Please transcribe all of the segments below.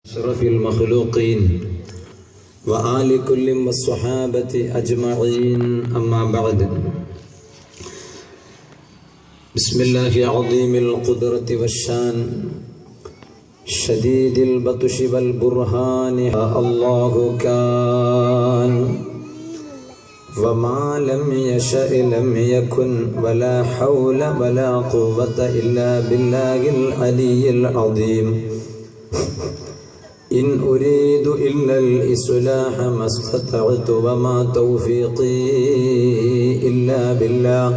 أشرف المخلوقين وآل كل والصحابة أجمعين أما بعد. بسم الله عظيم القدرة والشان شديد البطش والبرهان. الله كان وما لم يشأ لم يكن ولا حول ولا قوة إلا بالله العلي العظيم. إن أريد إلا الإصلاح ما استطعت وما توفيقي إلا بالله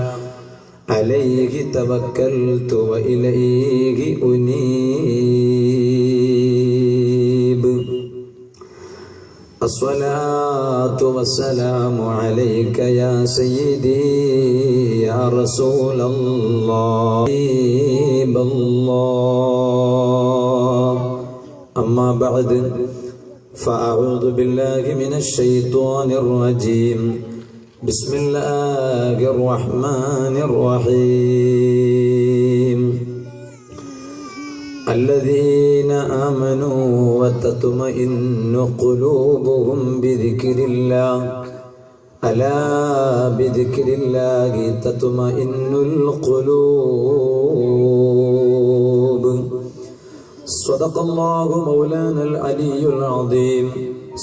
عليه توكلت وإليه أنيب. الصلاة والسلام عليك يا سيدي يا رسول الله. أما بعد فأعوذ بالله من الشيطان الرجيم. بسم الله الرحمن الرحيم. الذين آمنوا وتطمئن قلوبهم بذكر الله ألا بذكر الله تطمئن القلوب. صدق الله مولانا العلي العظيم.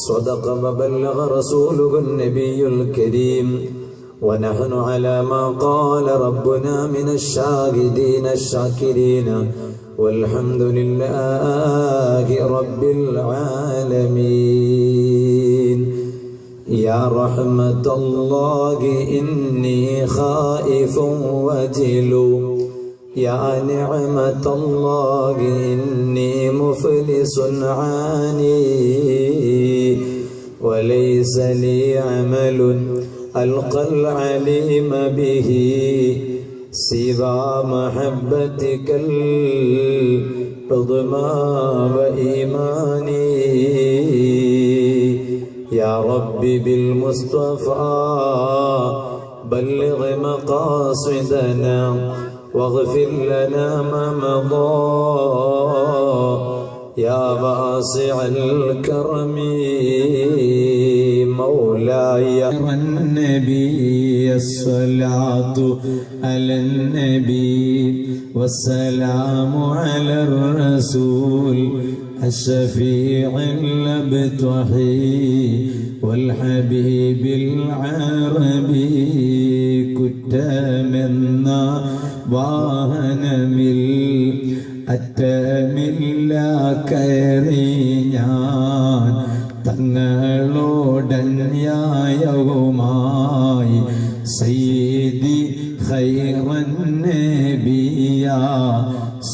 صدق وبلغ رسوله النبي الكريم. ونحن على ما قال ربنا من الشاهدين الشاكرين والحمد لله رب العالمين. يا رحمة الله إني خائف وجل يا نعمة الله إني مفلس عاني وليس لي عمل ألقى العليم به سوى محبتك العظمى وإيماني. يا ربي بالمصطفى بلغ مقاصدنا واغفر لنا ما مضى يا واسع الكرم مولاي. النبي الصلاة على النبي والسلام على الرسول الشفيع الأبتحي والحبيب العربي. കുറ്റമെന്ന വാഹനമിൽ അറ്റമില്ല കയറി ഞാൻ തങ്ങളോടന്യായവുമായി സയ്യിദി ഖൈറൻ നബിയ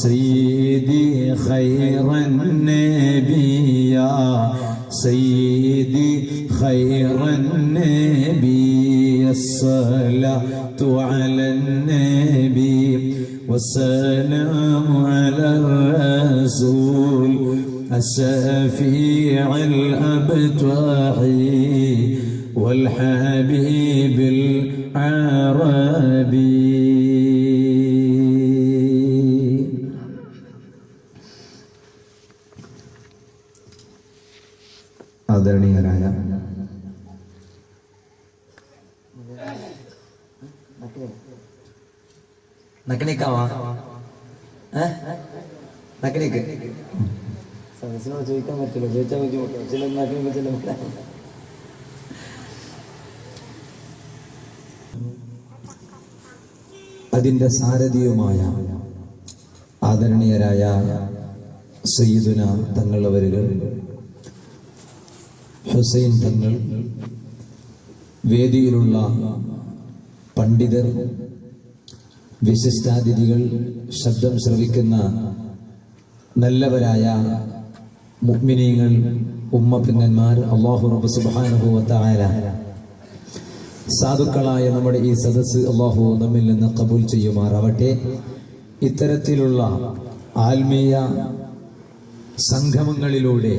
സയ്യിദി ഖൈറൻ നബിയ സയ്യിദി ഖൈറൻ നബിയ. الصلاة على النبي والسلام على الرسول الشفيع الأبتحي والحبيب العربي. ആദരണീയരായ നക്കണിക്കാവാ നക്കണിക്ക് സദസ്സിനോട് ചോദിക്കാൻ പറ്റില്ല, ചോദിച്ചാൽ ബുദ്ധിമുട്ടോ ചില നക്കിനിക്ക് ചില. അതിൻ്റെ സാരഥിയുമായ ആദരണീയരായ സയ്യിദുന തങ്ങളവരുകൾ ഹുസൈൻ തങ്ങൾ, വേദിയിലുള്ള പണ്ഡിതർ, വിശിഷ്ടാതിഥികൾ, ശബ്ദം ശ്രവിക്കുന്ന നല്ലവരായ മുഅ്മിനീങ്ങൾ, ഉമ്മപിങ്ങന്മാർ, അല്ലാഹു റബ്ബ് സുബ്ഹാനഹു വ തആല സാധുക്കളായ നമ്മുടെ ഈ സദസ്സ് അല്ലാഹു നമ്മിൽ നിന്ന് ഖബൂൽ ചെയ്യുമാറാവട്ടെ. ഇത്തരത്തിലുള്ള ആത്മീയ സംഗമങ്ങളിലൂടെ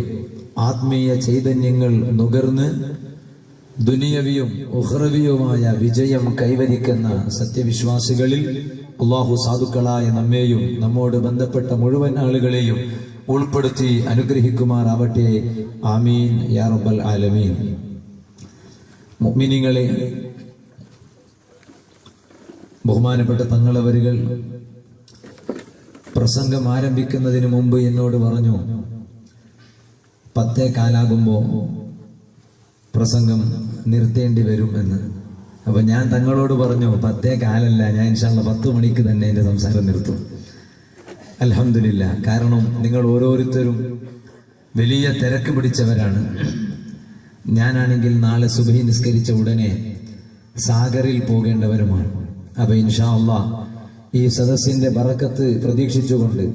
ആത്മീയ ചൈതന്യങ്ങൾ നുകർന്ന് ദുനിയവിയും ഉഖ്റവിയുമായ വിജയം കൈവരിക്കുന്ന സത്യവിശ്വാസികളിൽ അല്ലാഹു സാധുക്കളായ നമ്മെയും നമ്മോട് ബന്ധപ്പെട്ട മുഴുവൻ ആളുകളെയും ഉൾപ്പെടുത്തി അനുഗ്രഹിക്കുമാറാവട്ടെ. ആമീൻ യാ റബ്ബൽ ആലമീൻ. മുഅ്മിനീങ്ങളെ, ബഹുമാനപ്പെട്ട തങ്ങളവരുകൾ പ്രസംഗം ആരംഭിക്കുന്നതിന് മുമ്പ് എന്നോട് പറഞ്ഞു 10:15 പ്രസംഗം നിർത്തേണ്ടി വരും എന്ന്. അപ്പൊ ഞാൻ തങ്ങളോട് പറഞ്ഞു 10:15 ഞാൻ ഇൻഷാ അല്ലാഹ് 10 മണിക്ക് തന്നെ എന്റെ സംസാരം നിർത്തും. അൽഹംദുലില്ലാ. കാരണം നിങ്ങൾ ഓരോരുത്തരും വലിയ തിരക്ക് പിടിച്ചവരാണ്. ഞാനാണെങ്കിൽ നാളെ സുബ്ഹി നിസ്കരിച്ച ഉടനെ സാഗറിൽ പോകേണ്ടവരുമാണ്. അപ്പൊ ഇൻഷാ അല്ലാഹ് ഈ സദസ്സിന്റെ ബറക്കത്ത് പ്രതീക്ഷിച്ചുകൊണ്ട്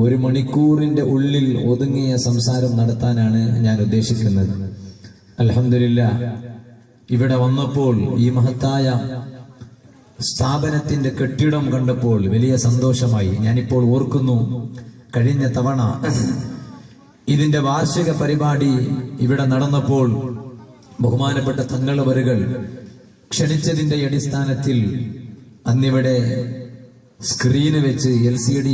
1 മണിക്കൂറിന്റെ ഉള്ളിൽ ഒതുങ്ങിയ സംസാരം നടത്താനാണ് ഞാൻ ഉദ്ദേശിക്കുന്നത്. അൽഹംദുലില്ലാ. ഇവിടെ വന്നപ്പോൾ ഈ മഹത്തായ സ്ഥാപനത്തിന്റെ കെട്ടിടം കണ്ടപ്പോൾ വലിയ സന്തോഷമായി. ഞാനിപ്പോൾ ഓർക്കുന്നു, കഴിഞ്ഞ തവണ ഇതിന്റെ വാർഷിക പരിപാടി ഇവിടെ നടന്നപ്പോൾ ബഹുമാനപ്പെട്ട തങ്ങളവരുകൾ ക്ഷണിച്ചതിന്റെ അടിസ്ഥാനത്തിൽ അന്നിവിടെ സ്ക്രീന് വെച്ച് LCD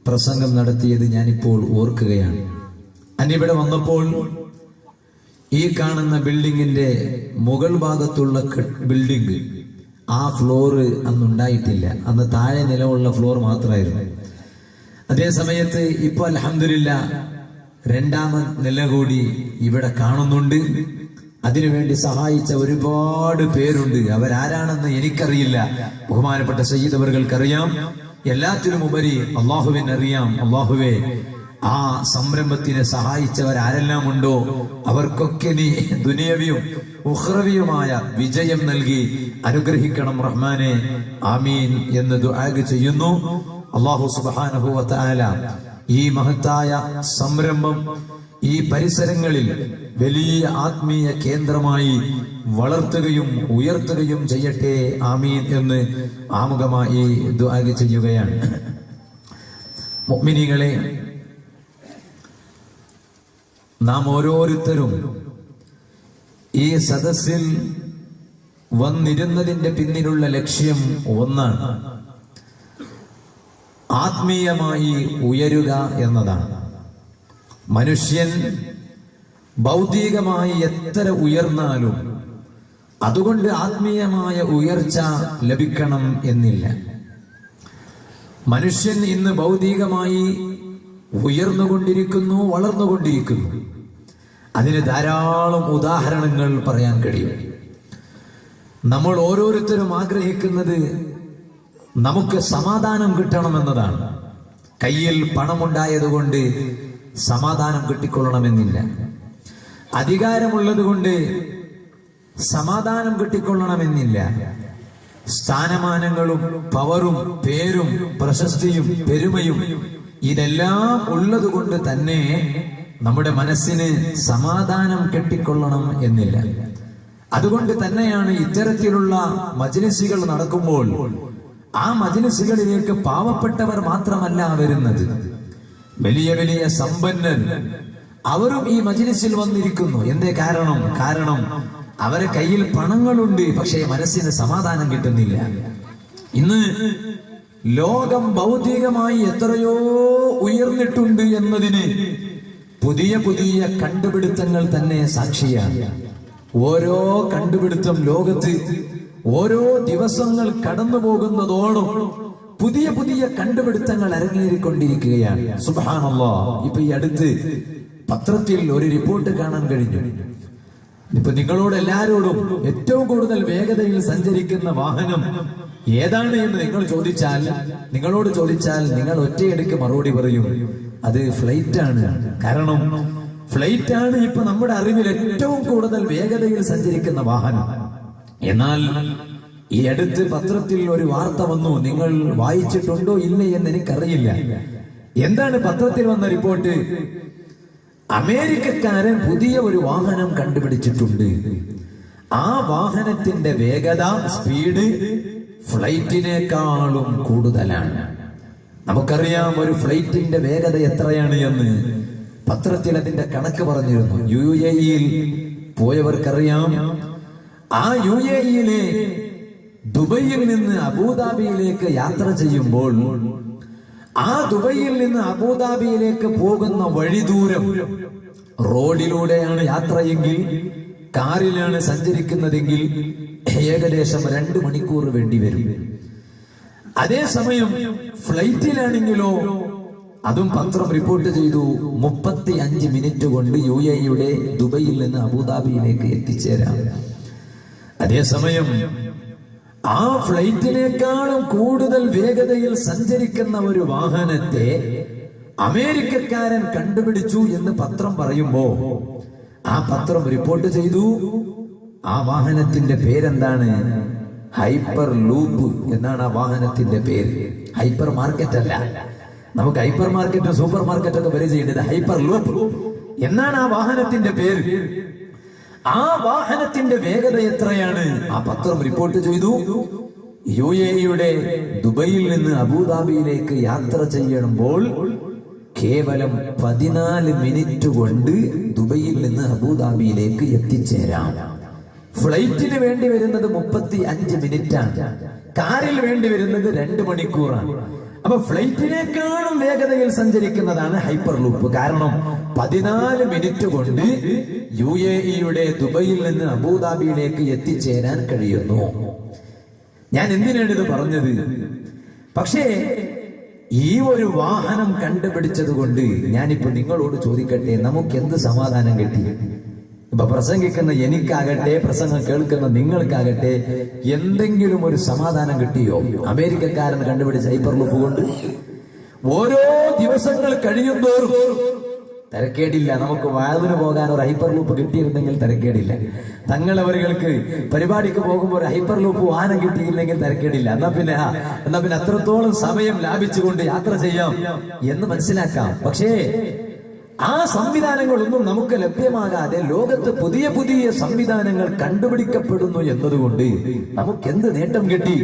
പ്രസംഗം നടത്തിയത് ഞാനിപ്പോൾ ഓർക്കുകയാണ്. അന്നിവിടെ വന്നപ്പോൾ ഈ കാണുന്ന ബിൽഡിങ്ങിന്റെ മുകൾ ഭാഗത്തുള്ള ബിൽഡിംഗ്, ആ ഫ്ലോറ് അന്നുണ്ടായിട്ടില്ല. അന്ന് താഴെ നിലമുള്ള ഫ്ലോർ മാത്രമായിരുന്നു. അതേ സമയത്ത് ഇപ്പൊ അൽഹംദുലില്ലാ 2ാമത് നില കൂടി ഇവിടെ കാണുന്നുണ്ട്. അതിനുവേണ്ടി സഹായിച്ച ഒരുപാട് പേരുണ്ട്. അവരാരാണെന്ന് എനിക്കറിയില്ല, ബഹുമാനപ്പെട്ട സയ്യിദ് അവർകൾക്കറിയാം. എല്ലാത്തിനും ഉപരി അള്ളാഹുവിനറിയാം. അള്ളാഹുവേ, ആ സംരംഭത്തിനെ സഹായിച്ചവരാരെല്ലാം ഉണ്ടോ അവർക്കൊക്കെ നീ ദുനിയവിയും ഉഖ്റവിയുമായ വിജയം നൽകി അനുഗ്രഹിക്കണം റഹ്മാനെ. ആമീൻ എന്ന് ദുആ ചെയ്യുന്നു. അല്ലാഹു സുബ്ഹാനഹു വ തആല ഈ മഹത്തായ സംരംഭം ഈ പരിസരങ്ങളിൽ വലിയ ആത്മീയ കേന്ദ്രമായി വളർത്തുകയും ഉയർത്തുകയും ചെയ്യട്ടെ. ആമീൻ എന്ന് ആമുഖമായി ദുആ ചെയ്യുകയാണ്. മുഅ്മിനീങ്ങളെ, നാം ഓരോരുത്തരും ഈ സദസ്സിൽ വന്നിരുന്നതിന്റെ പിന്നിലുള്ള ലക്ഷ്യം ഒന്നാണ്: ആത്മീയമായി ഉയരുക എന്നതാണ്. മനുഷ്യൻ ഭൗതികമായി എത്ര ഉയർന്നാലും അതുകൊണ്ട് ആത്മീയമായ ഉയർച്ച ലഭിക്കണം എന്നില്ല. മനുഷ്യൻ ഇന്ന് ഭൗതികമായി ഉയർന്നുകൊണ്ടിരിക്കുന്നു, വളർന്നുകൊണ്ടിരിക്കുന്നു. അതിന് ധാരാളം ഉദാഹരണങ്ങൾ പറയാൻ കഴിയും. നമ്മൾ ഓരോരുത്തരും ആഗ്രഹിക്കുന്നത് നമുക്ക് സമാധാനം കിട്ടണമെന്നതാണ്. കയ്യിൽ പണമുണ്ടായതുകൊണ്ട് സമാധാനം കിട്ടിക്കൊള്ളണമെന്നില്ല. അധികാരമുള്ളത് കൊണ്ട് സമാധാനം കിട്ടിക്കൊള്ളണമെന്നില്ല. സ്ഥാനമാനങ്ങളും പവറും പേരും പ്രശസ്തിയും പെരുമയും ഇതെല്ലാം ഉള്ളത് കൊണ്ട് തന്നെ നമ്മുടെ മനസ്സിന് സമാധാനം കെട്ടിക്കൊള്ളണം എന്നില്ല. അതുകൊണ്ട് തന്നെയാണ് ഇത്തരത്തിലുള്ള മജ്‌ലിസുകൾ നടക്കുമ്പോൾ ആ മജ്‌ലിസുകളിലേക്ക് പാവപ്പെട്ടവർ മാത്രമല്ല വരുന്നത്, വലിയ വലിയ സമ്പന്നർ അവരും ഈ മജ്‌ലിസിൽ വന്നിരിക്കുന്നു. എന്തേ കാരണം അവരെ കയ്യിൽ പണങ്ങളുണ്ട്, പക്ഷേ മനസ്സിന് സമാധാനം കിട്ടുന്നില്ല. ഇന്ന് ലോകം ഭൗതികമായി എത്രയോ ഉയർന്നിട്ടുണ്ട് എന്നതിന് പുതിയ പുതിയ കണ്ടുപിടുത്തങ്ങൾ തന്നെ സാക്ഷിയാണ്. ഓരോ കണ്ടുപിടുത്തം ലോകത്ത് ഓരോ ദിവസങ്ങൾ കടന്നു പോകുന്നതോടും പുതിയ പുതിയ കണ്ടുപിടുത്തങ്ങൾ അരങ്ങേറിക്കൊണ്ടിരിക്കുകയാണ്. സുബ്ഹാനല്ലാഹ്. ഇപ്പൊ ഈ അടുത്ത് പത്രത്തിൽ ഒരു റിപ്പോർട്ട് കാണാൻ കഴിഞ്ഞു. ഇപ്പൊ നിങ്ങളോട് എല്ലാരോടും ഏറ്റവും കൂടുതൽ വേഗതയിൽ സഞ്ചരിക്കുന്ന വാഹനം ഏതാണ് എന്ന് നിങ്ങളോട് ചോദിച്ചാൽ നിങ്ങൾ ഒറ്റയടിക്ക് മറുപടി പറയും, അത് ഫ്ലൈറ്റ് ആണ്. കാരണം ഫ്ലൈറ്റ് ആണ് ഇപ്പൊ നമ്മുടെ അറിവിൽ ഏറ്റവും കൂടുതൽ വേഗതയിൽ സഞ്ചരിക്കുന്ന വാഹനം. എന്നാൽ ഈ അടുത്ത് പത്രത്തിൽ ഒരു വാർത്ത വന്നു, നിങ്ങൾ വായിച്ചിട്ടുണ്ടോ ഇല്ലേ എന്ന് എനിക്കറിയില്ല. എന്താണ് പത്രത്തിൽ വന്ന റിപ്പോർട്ട്? അമേരിക്കക്കാരൻ പുതിയ ഒരു വാഹനം കണ്ടുപിടിച്ചിട്ടുണ്ട്. ആ വാഹനത്തിന്റെ വേഗത, സ്പീഡ് ഫ്ലൈറ്റിനേക്കാളും കൂടുതലാണ്. നമുക്കറിയാം ഒരു ഫ്ലൈറ്റിന്റെ വേഗത എത്രയാണ് എന്ന്. പത്രത്തിൽ അതിന്റെ കണക്ക് പറഞ്ഞിരുന്നു. UAE-യിൽ പോയവർക്കറിയാം. ആ UAE-യിലെ ദുബൈയിൽ നിന്ന് അബുദാബിയിലേക്ക് യാത്ര ചെയ്യുമ്പോൾ ആ ദുബൈയിൽ നിന്ന് അബുദാബിയിലേക്ക് പോകുന്ന വഴി ദൂരം റോഡിലൂടെയാണ് യാത്രയെങ്കിൽ, കാറിലാണ് സഞ്ചരിക്കുന്നതെങ്കിൽ ഏകദേശം 2 മണിക്കൂർ വേണ്ടി വരും. അതേസമയം ഫ്ലൈറ്റിലാണെങ്കിലോ, അതും പത്രം റിപ്പോർട്ട് ചെയ്തു, 35 മിനിറ്റ് കൊണ്ട് UAE ദുബൈയിൽ നിന്ന് അബുദാബിയിലേക്ക് എത്തിച്ചേരാം. അതേസമയം ആ ഫ്ലൈറ്റിനേക്കാളും കൂടുതൽ വേഗതയിൽ സഞ്ചരിക്കുന്ന ഒരു വാഹനത്തെ അമേരിക്കക്കാരൻ കണ്ടുപിടിച്ചു എന്ന് പത്രം പറയുമ്പോ ആ പത്രം റിപ്പോർട്ട് ചെയ്തു, ആ വാഹനത്തിന്റെ പേരെന്താണ്? ഹൈപ്പർ ലൂപ്പ് എന്നാണ് ആ വാഹനത്തിന്റെ പേര്. ഹൈപ്പർ മാർക്കറ്റ് അല്ല, നമുക്ക് ഹൈപ്പർ മാർക്കറ്റും സൂപ്പർ മാർക്കറ്റൊക്കെ പരിചയമുണ്ട്. ഹൈപ്പർ ലൂപ്പ് എന്നാണ് ആ വാഹനത്തിന്റെ പേര്. ആ വാഹനത്തിന്റെ വേഗത എത്രയാണ്? ആ പത്രം റിപ്പോർട്ട് ചെയ്തു, UAE ദുബൈയിൽ നിന്ന് അബുദാബിയിലേക്ക് യാത്ര ചെയ്യുമ്പോൾ കേവലം 14 മിനിറ്റ് കൊണ്ട് ദുബൈയിൽ നിന്ന് അബുദാബിയിലേക്ക് എത്തിച്ചേരാം. ഫ്ലൈറ്റിന് വേണ്ടി വരുന്നത് 35 മിനിറ്റാണ്, കാറിൽ വേണ്ടി വരുന്നത് 2 മണിക്കൂറാണ്. അപ്പൊ ഫ്ലൈറ്റിനേക്കാളും വേഗതയിൽ സഞ്ചരിക്കുന്നതാണ് ഹൈപ്പർ ലൂപ്പ്. കാരണം 14 മിനിറ്റ് കൊണ്ട് UAE ദുബൈയിൽ നിന്ന് അബുദാബിയിലേക്ക് എത്തിച്ചേരാൻ കഴിയുന്നു. ഞാൻ എന്തിനാണ് ഇത് പറഞ്ഞത്? പക്ഷേ ഈ ഒരു വാഹനം കണ്ടുപിടിച്ചത് കൊണ്ട് ഞാനിപ്പോ നിങ്ങളോട് ചോദിക്കട്ടെ, നമുക്ക് എന്ത് സമാധാനം കിട്ടി? ഇപ്പൊ പ്രസംഗിക്കുന്ന എനിക്കാകട്ടെ, പ്രസംഗം കേൾക്കുന്ന നിങ്ങൾക്കാകട്ടെ, എന്തെങ്കിലും ഒരു സമാധാനം കിട്ടിയോ? അമേരിക്കക്കാരൻ കണ്ടുപിടിച്ച ഹൈപ്പർ ലൂപ്പ് കൊണ്ട് ഓരോ ദിവസങ്ങൾ കഴിയുമ്പോഴും തിരക്കേടില്ല. നമുക്ക് വാതിന് പോകാൻ ഒരു ഹൈപ്പർ ലൂപ്പ് കിട്ടിയിരുന്നെങ്കിൽ തിരക്കേടില്ല. തങ്ങളവർക്ക് പരിപാടിക്ക് പോകുമ്പോൾ ഒരു ഹൈപ്പർ ലൂപ്പ് വാഹനം കിട്ടിയില്ലെങ്കിൽ തിരക്കേടില്ല. എന്നാ പിന്നെ അത്രത്തോളം സമയം ലാഭിച്ചുകൊണ്ട് യാത്ര ചെയ്യാം എന്ന് മനസ്സിലാക്കാം. പക്ഷേ ആ സംവിധാനങ്ങളൊന്നും നമുക്ക് ലഭ്യമാകാതെ ലോകത്ത് പുതിയ പുതിയ സംവിധാനങ്ങൾ കണ്ടുപിടിക്കപ്പെടുന്നു എന്നതുകൊണ്ട് നമുക്ക് എന്ത് നേട്ടം കിട്ടി?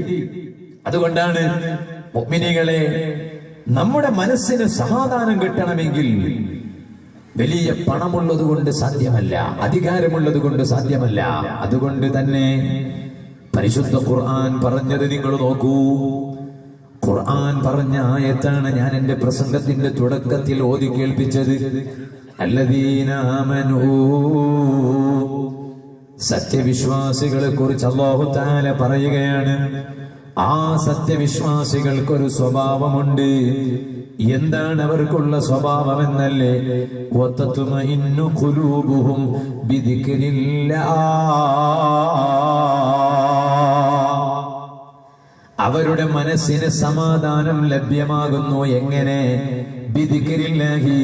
അതുകൊണ്ടാണ് മുഅ്മിനീങ്ങളെ, നമ്മുടെ മനസ്സിന് സമാധാനം കിട്ടണമെങ്കിൽ വലിയ പണമുള്ളത് കൊണ്ട് സാധ്യമല്ല, അധികാരമുള്ളത് കൊണ്ട് സാധ്യമല്ല. അതുകൊണ്ട് തന്നെ പരിശുദ്ധ ഖുർആൻ പറഞ്ഞത് നിങ്ങൾ നോക്കൂ. ഖുർആൻ പറഞ്ഞ ആയത്താണ് ഞാൻ എന്റെ പ്രസംഗത്തിന്റെ തുടക്കത്തിൽ ഓതി കേൾപ്പിച്ചത്. അല്ലദീന ആമനൂ, സത്യവിശ്വാസികളെ കുറിച്ച് അല്ലാഹു തആല പറയുകയാണ്. ആ സത്യവിശ്വാസികൾക്കൊരു സ്വഭാവമുണ്ട്. എന്താണ് അവർക്കുള്ള സ്വഭാവം എന്നല്ലേ? വതത്മഇന്നു ഖുലൂബുഹും ബിദിക്രില്ലാഹ്, അവരുടെ മനസ്സിന് സമാധാനം ലഭ്യമാകുന്നു. എങ്ങനെ? ബിദിക്രില്ലാഹി,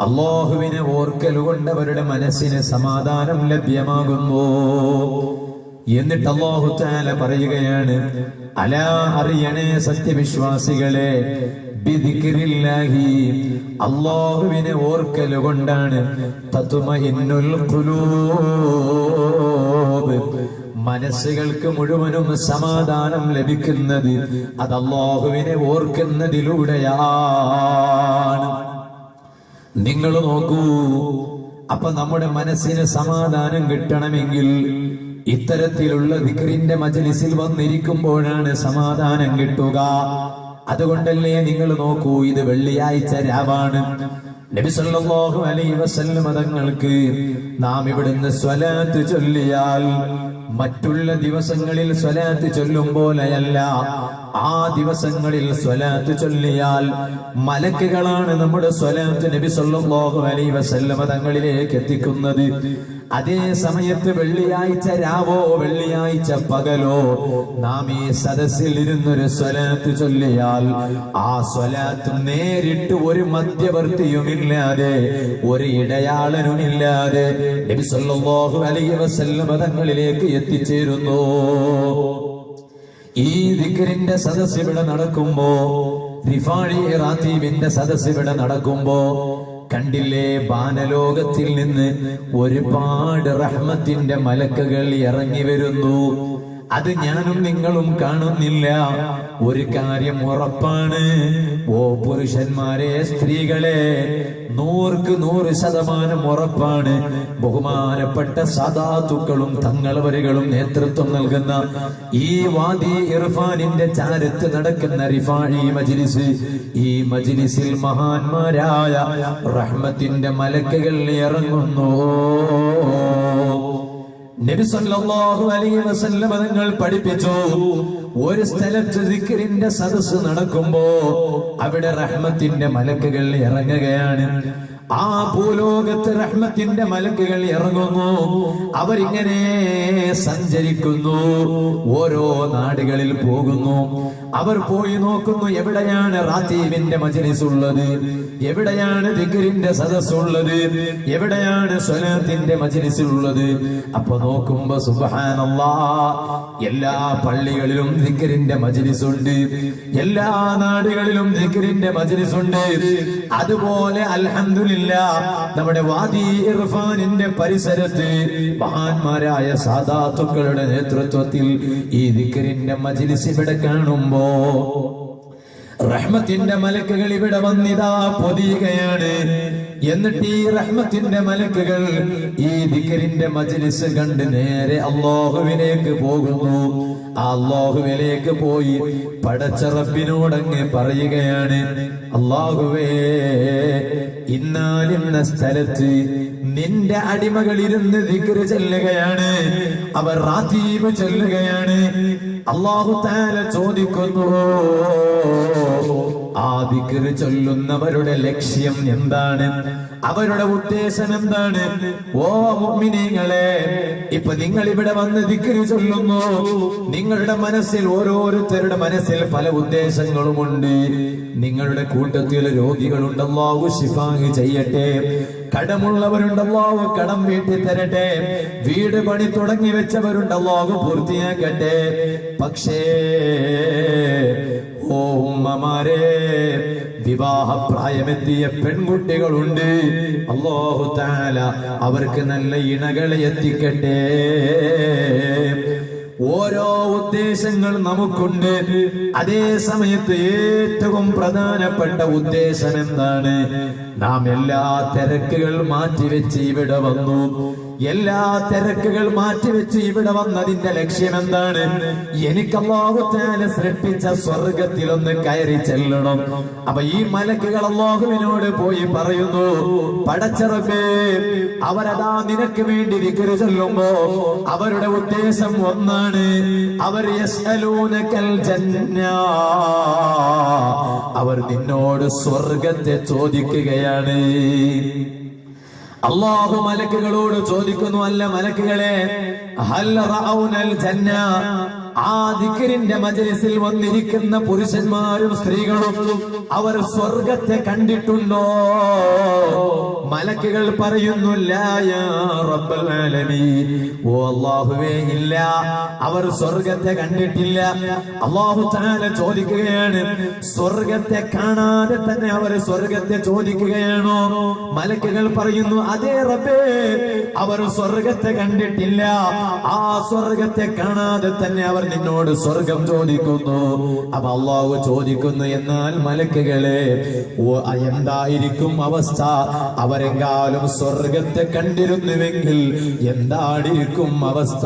അല്ലാഹുവിനെ ഓർക്കൽ കൊണ്ട് അവരുടെ മനസ്സിന് സമാധാനം ലഭ്യമാകുന്നു. എന്നിട്ട് അല്ലാഹു തആല പറയുകയാണ്, അലാ, അറിയണേ സത്യവിശ്വാസികളെ, ബിദിക്രില്ലാഹി, അല്ലാഹുവിനെ ഓർക്കൽ കൊണ്ടാണ് തത്മഇന്നുൽ ഖുലൂബ്, മനസ്സുകൾക്ക് മുഴുവനും സമാധാനം ലഭിക്കുന്നത് അത് അല്ലാഹുവിനെ ഓർക്കുന്നതിലൂടെയാണ്. നിങ്ങൾ നോക്കൂ, അപ്പൊ നമ്മുടെ മനസ്സിന് സമാധാനം കിട്ടണമെങ്കിൽ ഇത്തരത്തിലുള്ള ദിക്റിന്റെ മജ്‌ലിസിൽ വന്നിരിക്കുമ്പോഴാണ് സമാധാനം കിട്ടുക. അതുകൊണ്ടല്ലേ നിങ്ങൾ നോക്കൂ, ഇത് വെള്ളിയാഴ്ച രാവാണ്. നബി സല്ലല്ലാഹു അലൈഹി വസല്ലം തങ്ങൾക്ക് നാം ഇവിടുന്ന് സ്വലാത്ത് ചൊല്ലിയാൽ മറ്റുള്ള ദിവസങ്ങളിൽ സ്വലാത്ത് ചൊല്ലും പോലെയല്ല, ആ ദിവസങ്ങളിൽ സ്വലാത്ത് ചൊല്ലിയാൽ മലക്കുകളാണ് നമ്മുടെ സ്വലാത്ത് നബി സല്ലല്ലാഹു അലൈഹി വസല്ലം തങ്ങളിലേക്ക് എത്തിക്കുന്നത്. അതേ സമയത്ത് വെള്ളിയാഴ്ച രാവോ വെള്ളിയാഴ്ച പകലോ നാം ഈ സദസ്സിൽ ഇരുന്നൊരു സ്വലാത്ത് ചൊല്ലിയാൽ ആ സ്വലാത്ത് നേരിട്ട് ഒരു മധ്യവർത്തിയുമില്ലാതെ ഒരു ഇടയാളനുമില്ലാതെ നബി സല്ലല്ലാഹു അലൈഹി വസല്ലം തങ്ങളിലേക്ക് എത്തിച്ചേരുന്നു. ഈ ദിക്റിന്റെ സദസ്സ് ഇവിടെ നടക്കുമ്പോ, റിഫാഴി റാത്തീബിന്റെ സദസ്സ് ഇവിടെ നടക്കുമ്പോ കണ്ടില്ലേ, വാനലോകത്തിൽ നിന്ന് ഒരുപാട് റഹ്മത്തിന്റെ മലക്കുകൾ ഇറങ്ങി വരുന്നു. അത് ഞാനും നിങ്ങളും കാണുന്നില്ല. ഒരു കാര്യം ഉറപ്പാണ്, ഓ പുരുഷന്മാരെ, സ്ത്രീകളെ, 100% ഉറപ്പാണ്. ബഹുമാനപ്പെട്ട സാദാത്തുക്കളും തങ്ങളവരുകളും നേതൃത്വം നൽകുന്ന ഈ വാദി ഇർഫാനിന്റെ ചാരത്ത് നടക്കുന്ന റിഫാഇ മജ്ലിസ്, ഈ മജ്ലിസിൽ മഹാന്മാരായ റഹ്മത്തിന്റെ മലക്കുകൾ ഇറങ്ങുന്നു. നബി സല്ലല്ലാഹു അലൈഹി വസല്ലം തങ്ങൾ പഠിപ്പിച്ചു, ഒരു സ്ഥലത്ത് ദിക്റിന്റെ സദസ്സ് നടക്കുമ്പോ അവിടെ റഹ്മത്തിന്റെ മലക്കുകൾ ഇറങ്ങുകയാണ്. ആ ഭൂലോകത്ത് റഹ്മത്തിന്റെ മലക്കുകൾ ഇറങ്ങുന്നു. അവരിങ്ങനെ സഞ്ചരിക്കുന്നു, ഓരോ നാടുകളിൽ പോകുന്നു. അവർ പോയി നോക്കുന്നു, എവിടെയാണ് റാത്തീബിന്റെ മജ്ലിസ് ഉള്ളത്, എവിടെയാണ് ദിക്റിന്റെ സദസ്സ് ഉള്ളത്, എവിടെയാണ് സ്വലാത്തിന്റെ മജ്ലിസ് ഉള്ളത്. അപ്പൊ നോക്കുമ്പോ സുബ്ഹാനല്ലാഹ്, എല്ലാ പള്ളികളിലും ദിക്റിന്റെ മജ്ലിസ് ഉണ്ട്, എല്ലാ നാടുകളിലും ദിക്റിന്റെ മജ്ലിസ് ഉണ്ട്. അതുപോലെ അൽഹംദുലില്ലാഹ് നമ്മുടെ വാദി ഇർഫാനിന്റെ പരിസരത്ത് മഹാന്മാരായ സാദാത്തുക്കളുടെ നേതൃത്വത്തിൽ ഈ ദിക്റിന്റെ മജ്ലിസ് ഇവിടെ കാണുമ്പോ റഹ്മത്തിന്റെ മലക്കുകൾ ഇവിടെ വന്നിതാ പൊതിയുകയാണ്. എന്നിട്ട് ഈ റഹ്മത്തിന്റെ മലക്കുകൾ ഈ ദിക്റിന്റെ മജ്ലിസ് കണ്ട് നേരെ അല്ലാഹുവിലേക്ക് പോകുന്നു. ആ അല്ലാഹുവിലേക്ക് പോയി പടച്ച റബ്ബിനോടങ്ങ് പറയുകയാണ്, അല്ലാഹുവേ, ഇന്നാലിന്ന സ്ഥലത്ത് നിന്റെ അടിമകൾ ഇരുന്ന് ദിക്ർ ചൊല്ലുകയാണ്, അവർ റാത്തീബ് ചൊല്ലുകയാണ്. അല്ലാഹു തആല ചോദിക്കുന്നു, ആ ദിക്ർ ചൊല്ലുന്നവരുടെ ലക്ഷ്യം എന്താണ്, അവരുടെ ഉദ്ദേശം എന്താണ്? ഓ മുഅ്മിനീങ്ങളെ, ഇപ്പൊ നിങ്ങൾ ഇവിടെ വന്ന് ദിക്ർ ചൊല്ലുന്നു, നിങ്ങളുടെ മനസ്സിൽ, ഓരോരുത്തരുടെ മനസ്സിൽ പല ഉദ്ദേശങ്ങളുമുണ്ട്. നിങ്ങളുടെ കൂട്ടത്തിൽ രോഗികളുണ്ട്, അല്ലാഹു ശിഫാ ചെയ്യട്ടെ. കടമുള്ളവരുണ്ട്, അല്ലാഹു കടം വീട്ടി തരട്ടെ. വീട് പണി തുടങ്ങി വെച്ചവരുണ്ട്, അല്ലാഹു പൂർത്തിയാക്കട്ടെ. പക്ഷേ ഓ ഉമ്മമാരെ, വിവാഹപ്രായമെത്തിയ പെൺകുട്ടികളുണ്ട്, അല്ലാഹു തആല അവർക്ക് നല്ല ഇണകളെ എത്തിക്കട്ടെ. ഓരോ ഉദ്ദേശങ്ങൾ നമുക്കുണ്ട്. അതേ സമയത്ത് ഏറ്റവും പ്രധാനപ്പെട്ട ഉദ്ദേശം എന്താണ്? നാം എല്ലാ തിരക്കുകൾ മാറ്റിവെച്ച് ഇവിടെ വന്നു. എല്ലാ തിരക്കുകൾ മാറ്റിവെച്ച് ഇവിടെ വന്നതിന്റെ ലക്ഷ്യം എന്താണ്? എനിക്ക് അല്ലാഹു തആല സൃഷ്ടിച്ച സ്വർഗത്തിലൊന്ന് കയറി ചെല്ലണം. അപ്പൊ ഈ മലക്കുകൾ അല്ലാഹുവിനോട് പോയി പറയുന്നു, പടച്ച റബ്ബേ, അവരതാ നിനക്ക് വേണ്ടി ദിക്ർ ചൊല്ലുമ്പോ അവരുടെ ഉദ്ദേശം ഒന്നാണ്, അവർ യസ്അലൂനകൽ ജന്ന, അവർ നിന്നോട് സ്വർഗത്തെ ചോദിക്കുകയാണ്. അല്ലാഹു മലക്കുകളോട് ചോദിക്കുന്നു, അല്ല മലക്കുകളെ, ഹൽ റഔനൽ ജന്ന, ആ ദിക്റിന്റെ മജ്ലിസിൽ വന്നിരിക്കുന്ന പുരുഷന്മാരും സ്ത്രീകളും അവർ സ്വർഗത്തെ കണ്ടിട്ടുണ്ടോ? മലക്കുകൾ പറയുന്നു, ലാ യാ റബ്ബൽ ആലമീൻ, ഓ അല്ലാഹുവേ, ഇല്ല, അവർ സ്വർഗത്തെ കണ്ടിട്ടില്ല. അല്ലാഹു തആല ചോദിക്കുകയാണ്, സ്വർഗത്തെ കാണാതെ തന്നെ അവർ സ്വർഗത്തെ ചോദിക്കുകയാണോ? മലക്കുകൾ പറയുന്നു, അതേ റബ്ബേ, അവർ സ്വർഗത്തെ കണ്ടിട്ടില്ല, ആ സ്വർഗത്തെ കാണാതെ തന്നെ അവർ നിന്നോട് സ്വർഗം ചോദിക്കുന്നു. അപ്പൊ അല്ലാഹു ചോദിക്കുന്നു, എന്നാൽ മലക്കുകളെ, എന്തായിരിക്കും അവസ്ഥ? അവരെങ്കാലും സ്വർഗത്തെ കണ്ടിരുന്നുവെങ്കിൽ എന്തായിരിക്കും അവസ്ഥ?